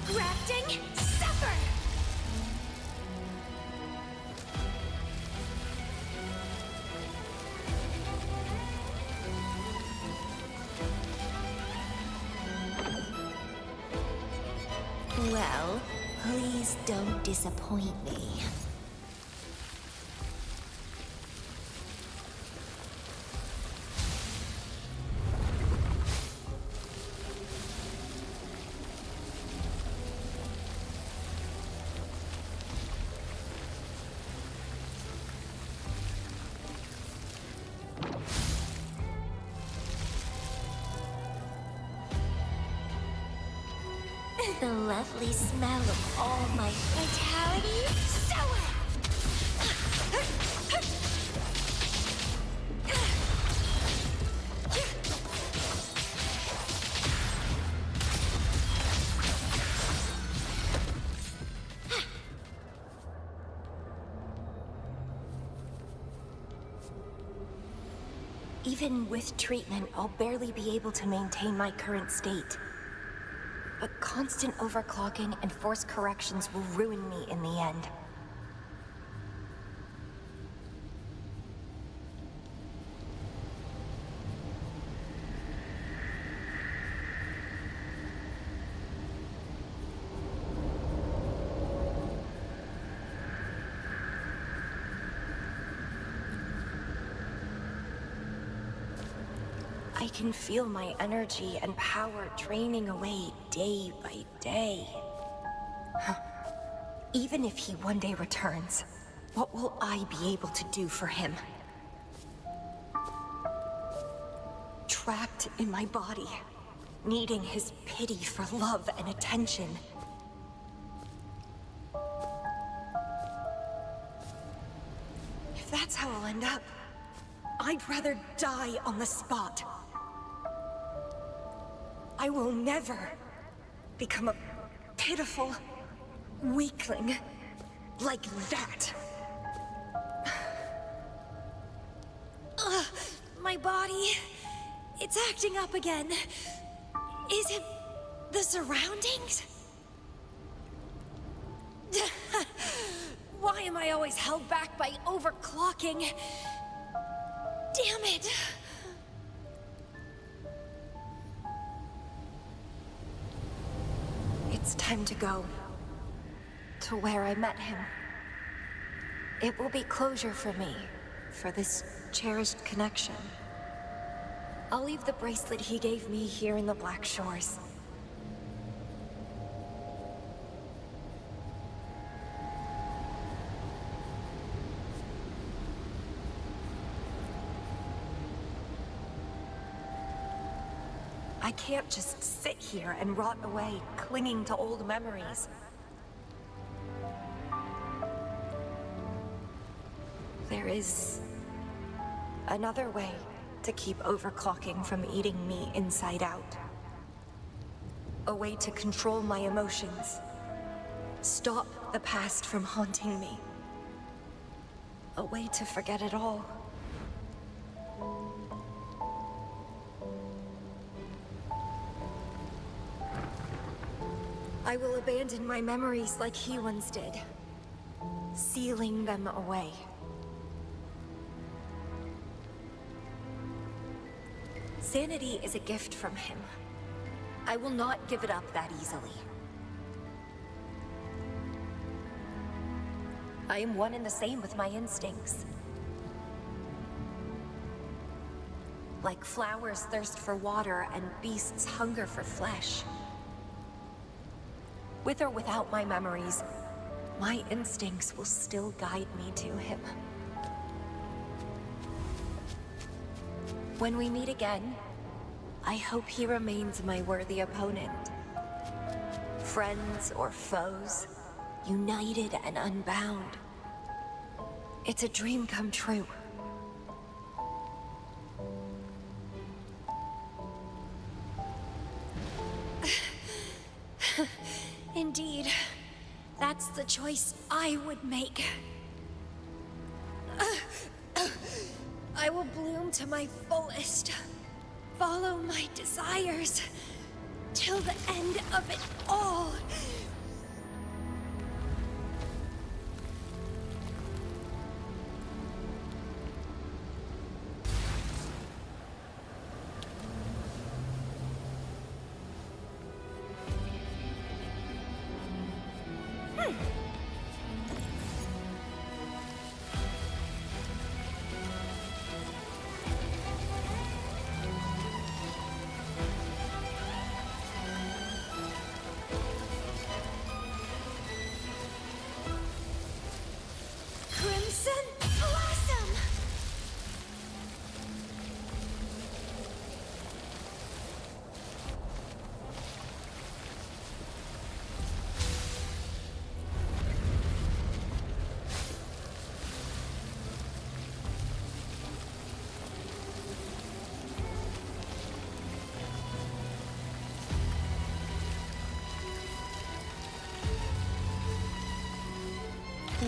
Grafting Supper! Well, please don't disappoint me. The lovely smell of all my vitality sour! Even with treatment, I'll barely be able to maintain my current state. But constant overclocking and forced corrections will ruin me in the end. I can feel my energy and power draining away day by day. Even if he one day returns, what will I be able to do for him? Trapped in my body, needing his pity for love and attention. If that's how I'll end up, I'd rather die on the spot. I will never become a pitiful weakling like that. Ugh, my body, it's acting up again. Is it the surroundings? Why am I always held back by overclocking? Damn it! It's time to go. To where I met him. It will be closure for me, for this cherished connection. I'll leave the bracelet he gave me here in the Black Shores. I can't just sit here and rot away, clinging to old memories. There is another way to keep overclocking from eating me inside out. A way to control my emotions. Stop the past from haunting me. A way to forget it all. I will abandon my memories like he once did, sealing them away. Sanity is a gift from him. I will not give it up that easily. I am one and the same with my instincts. Like flowers thirst for water and beasts hunger for flesh. With or without my memories, my instincts will still guide me to him. When we meet again, I hope he remains my worthy opponent. Friends or foes, united and unbound. It's a dream come true. Indeed, that's the choice I would make. I will bloom to my fullest, follow my desires, till the end of it all.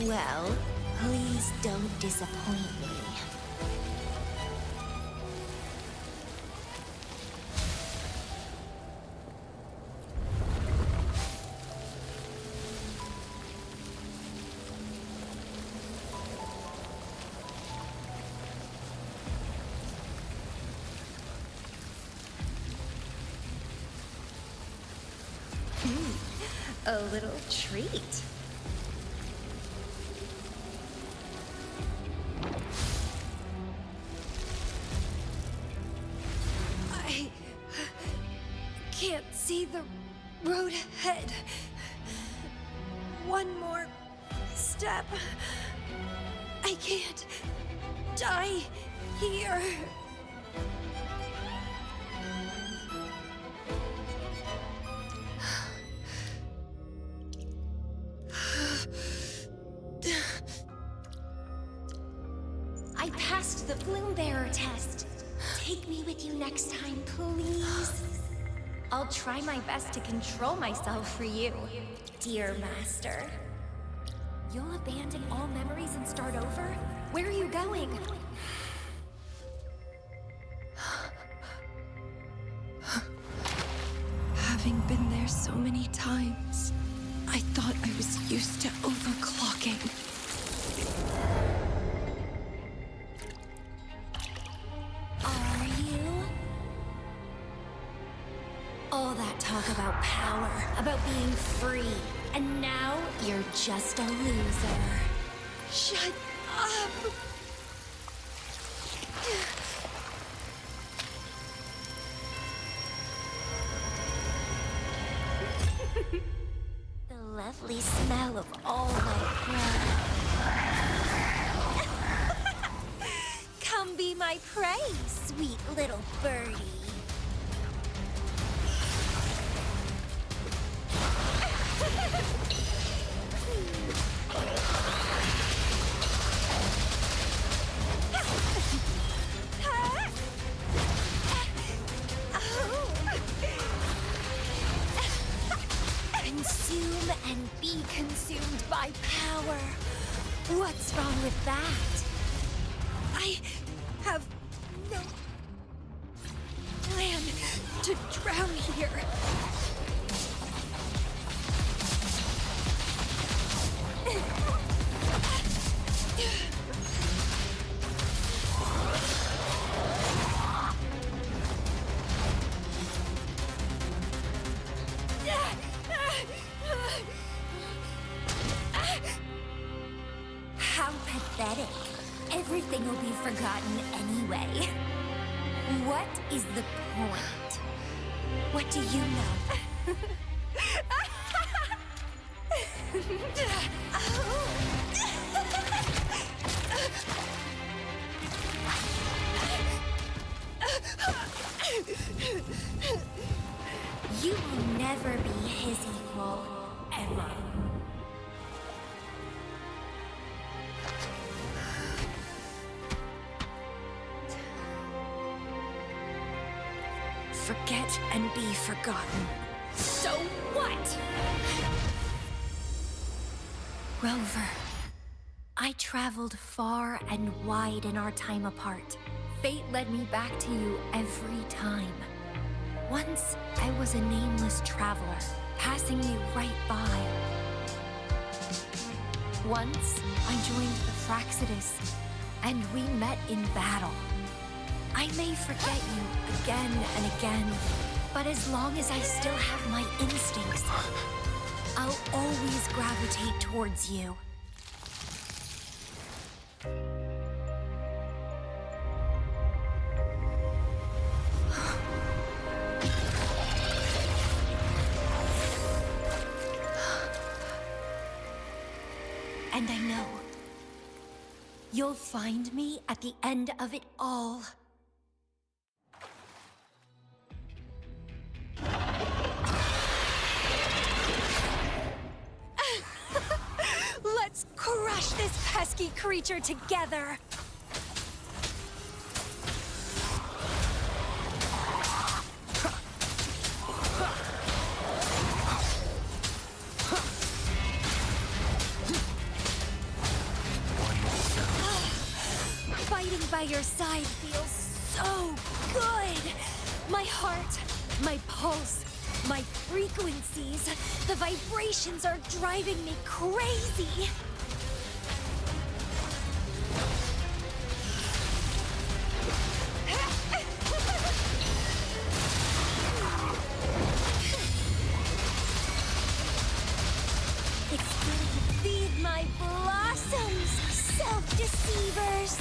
Well, please don't disappoint me. A little treat. I can't see the road ahead. One more step. I can't die here. I passed the Bloom Bearer test. Take me with you next time, please. I'll try my best to control myself for you, dear master. You'll abandon all memories and start over? Where are you going? Having been there so many times, I thought I was used to overclocking. Are you? All that talk about power, about being free, and now you're just a loser. Shut up! The lovely smell of all my blood. Come be my prey, sweet little birdie. Consume and be consumed by power. What's wrong with that? I have no plan to drown here. How pathetic. Everything will be forgotten anyway. What is the point? What do you know? You will never be his equal, ever. Forget and be forgotten. So what? Rover, I traveled far and wide in our time apart. Fate led me back to you every time. Once, I was a nameless traveler, passing you right by. Once, I joined the Fraxidus, and we met in battle. I may forget you again and again, but as long as I still have my instincts, I'll always gravitate towards you. And I know you'll find me at the end of it all. Let's crush this pesky creature together! Fighting by your side feels so good! My heart, my pulse, my frequencies, the vibrations are driving me crazy! deceivers!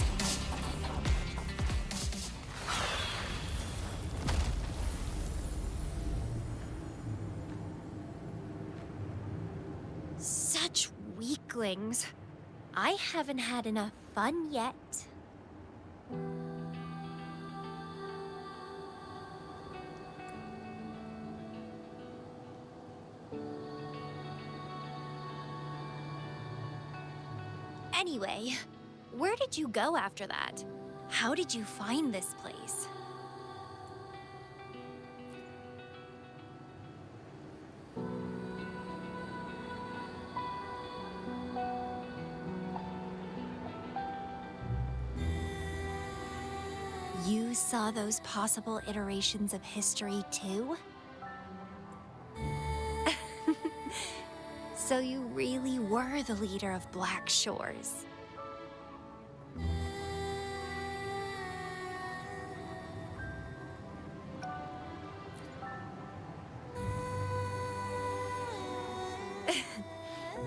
Such weaklings. I haven't had enough fun yet. Anyway, where did you go after that? How did you find this place? You saw those possible iterations of history too? So you really were the leader of Black Shores.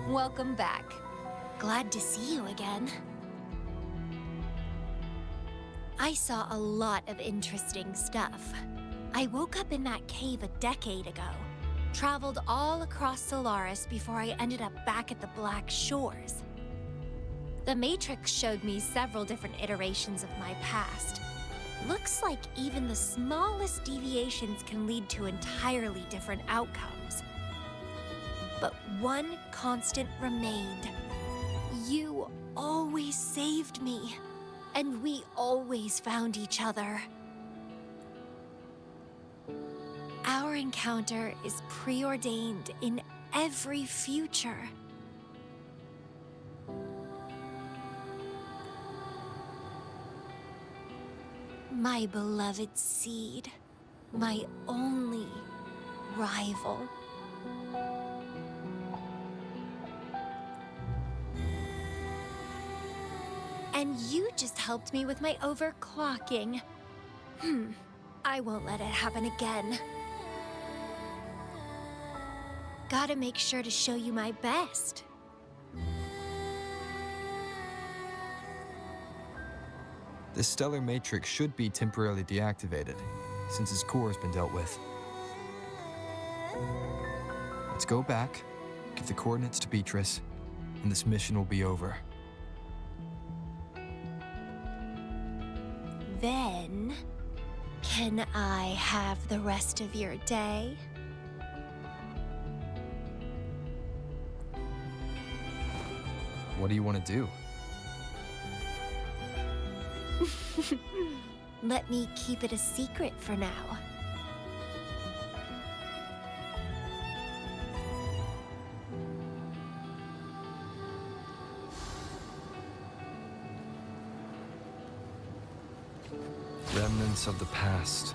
Welcome back. Glad to see you again. I saw a lot of interesting stuff. I woke up in that cave a decade ago. Traveled all across Solaris before I ended up back at the Black Shores. The Matrix showed me several different iterations of my past. Looks like even the smallest deviations can lead to entirely different outcomes. But one constant remained. You always saved me, and we always found each other. Our encounter is preordained in every future. My beloved seed, my only rival. And you just helped me with my overclocking. I won't let it happen again. Gotta make sure to show you my best. The stellar matrix should be temporarily deactivated, since its core has been dealt with. Let's go back, give the coordinates to Beatrice, and this mission will be over. Then, can I have the rest of your day? What do you want to do? Let me keep it a secret for now. Remnants of the past.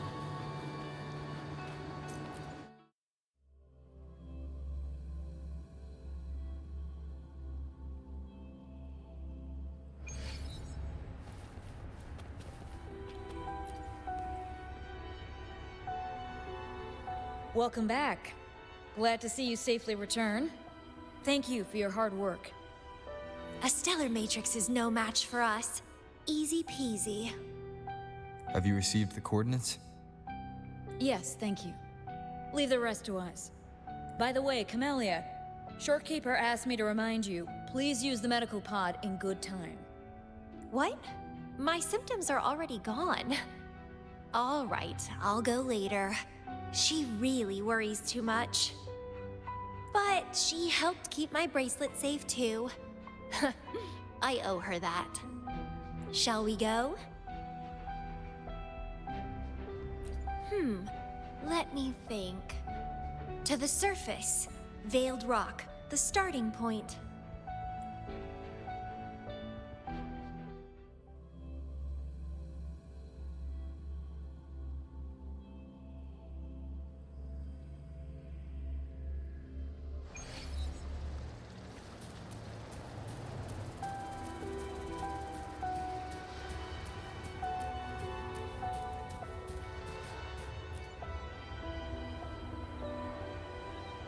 Welcome back. Glad to see you safely return. Thank you for your hard work. A stellar matrix is no match for us. Easy peasy. Have you received the coordinates? Yes, thank you. Leave the rest to us. By the way, Camellya, Shorekeeper asked me to remind you, please use the medical pod in good time. What? My symptoms are already gone. All right, I'll go later. She really worries too much. But she helped keep my bracelet safe too. I owe her that. Shall we go? Let me think. To the surface. Veiled Rock, the starting point.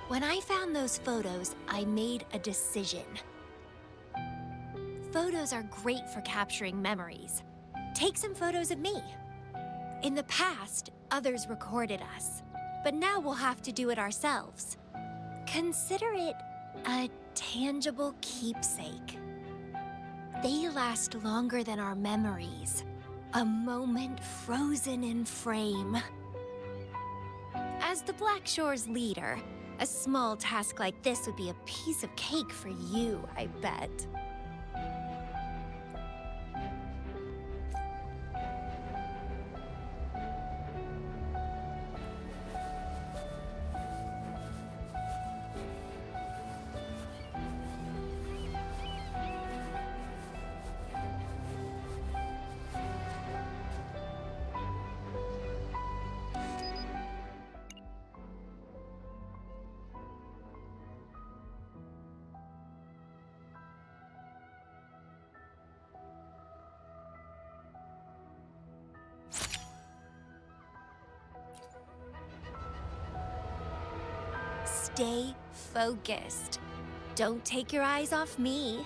When I found those photos, I made a decision. photos are great for capturing memories. Take some photos of me. In the past, others recorded us, but now we'll have to do it ourselves. Consider it a tangible keepsake. They last longer than our memories. A moment frozen in frame. As the Black Shore's leader, a small task like this would be a piece of cake for you, I bet. Stay focused. Don't take your eyes off me.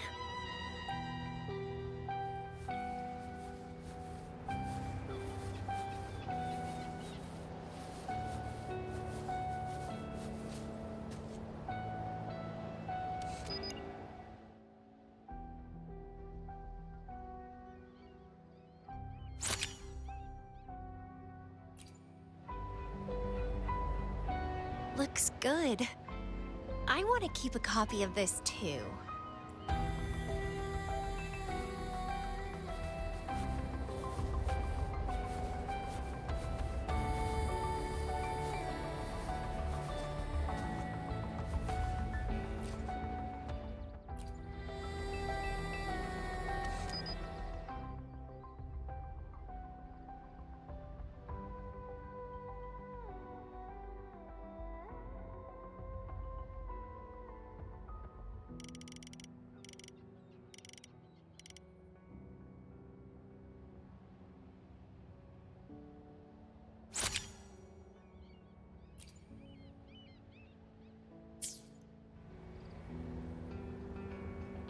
Looks good. I want to keep a copy of this too.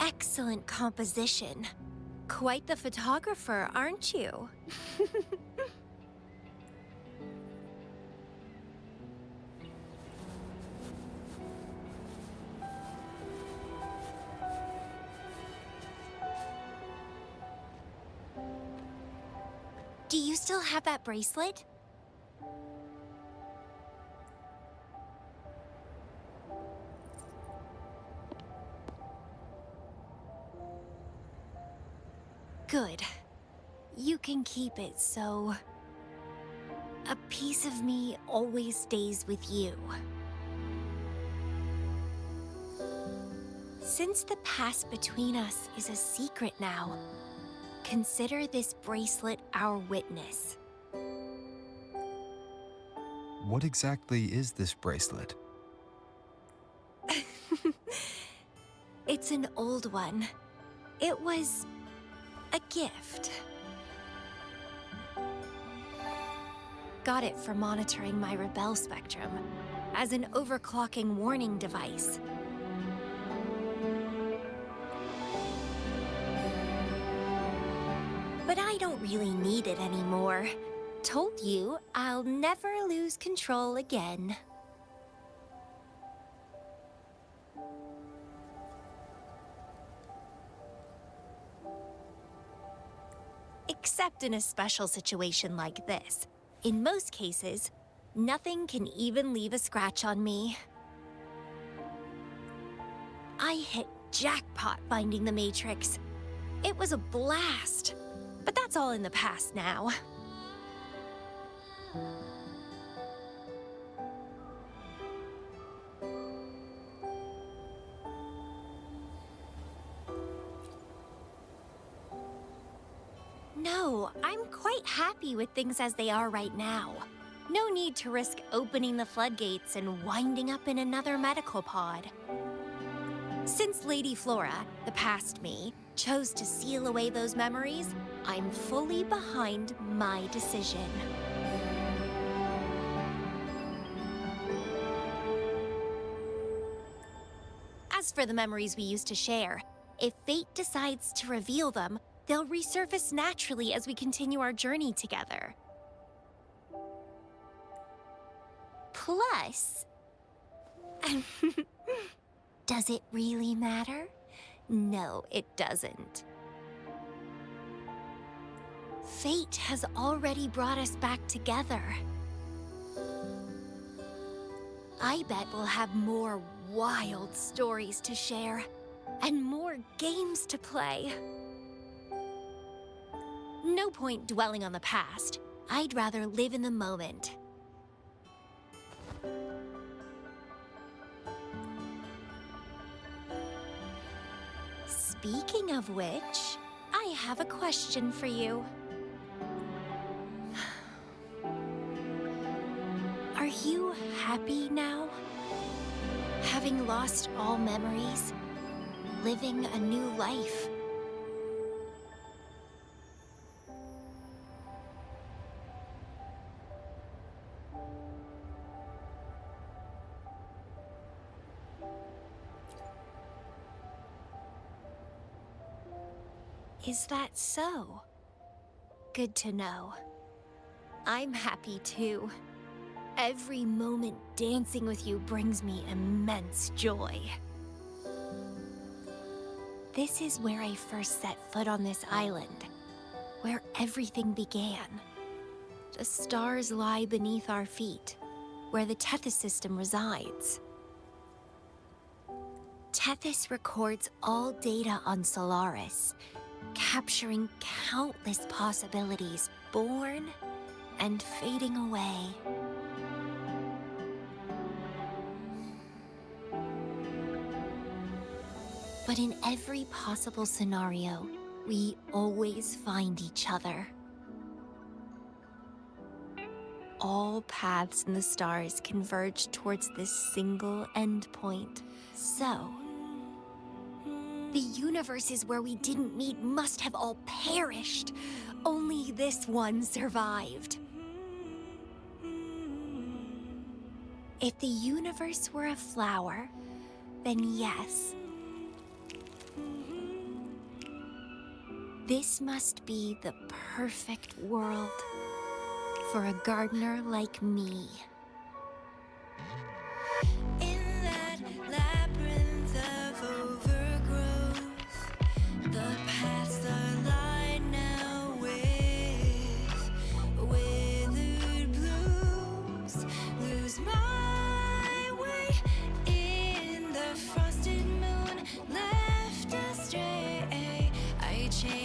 Excellent composition. Quite the photographer, aren't you? Do you still have that bracelet? Good. You can keep it, so a piece of me always stays with you. Since the past between us is a secret now, consider this bracelet our witness. What exactly is this bracelet? It's an old one. It was a gift. Got it for monitoring my rebel spectrum as an overclocking warning device. But I don't really need it anymore. Told you I'll never lose control again. Except in a special situation like this. In most cases, nothing can even leave a scratch on me. I hit jackpot finding the Matrix. It was a blast. But that's all in the past now. No, I'm quite happy with things as they are right now. No need to risk opening the floodgates and winding up in another medical pod. Since Lady Flora, the past me, chose to seal away those memories, I'm fully behind my decision. As for the memories we used to share, If fate decides to reveal them, they'll resurface naturally as we continue our journey together. Plus, does it really matter? No, it doesn't. Fate has already brought us back together. I bet we'll have more wild stories to share, and more games to play. No point dwelling on the past. I'd rather live in the moment. Speaking of which, I have a question for you. Are you happy now? Having lost all memories, living a new life. Is that so? Good to know. I'm happy too. Every moment dancing with you brings me immense joy. This is where I first set foot on this island, where everything began. The stars lie beneath our feet, where the Tethys system resides. Tethys records all data on Solaris, capturing countless possibilities born and fading away. But in every possible scenario, we always find each other. All paths in the stars converge towards this single endpoint. So, the universes where we didn't meet must have all perished. Only this one survived. If the universe were a flower, then yes. This must be the perfect world for a gardener like me. In that labyrinth of overgrowth, the paths are lined now with withered blooms. Lose my way in the frosted moon, left astray. I chase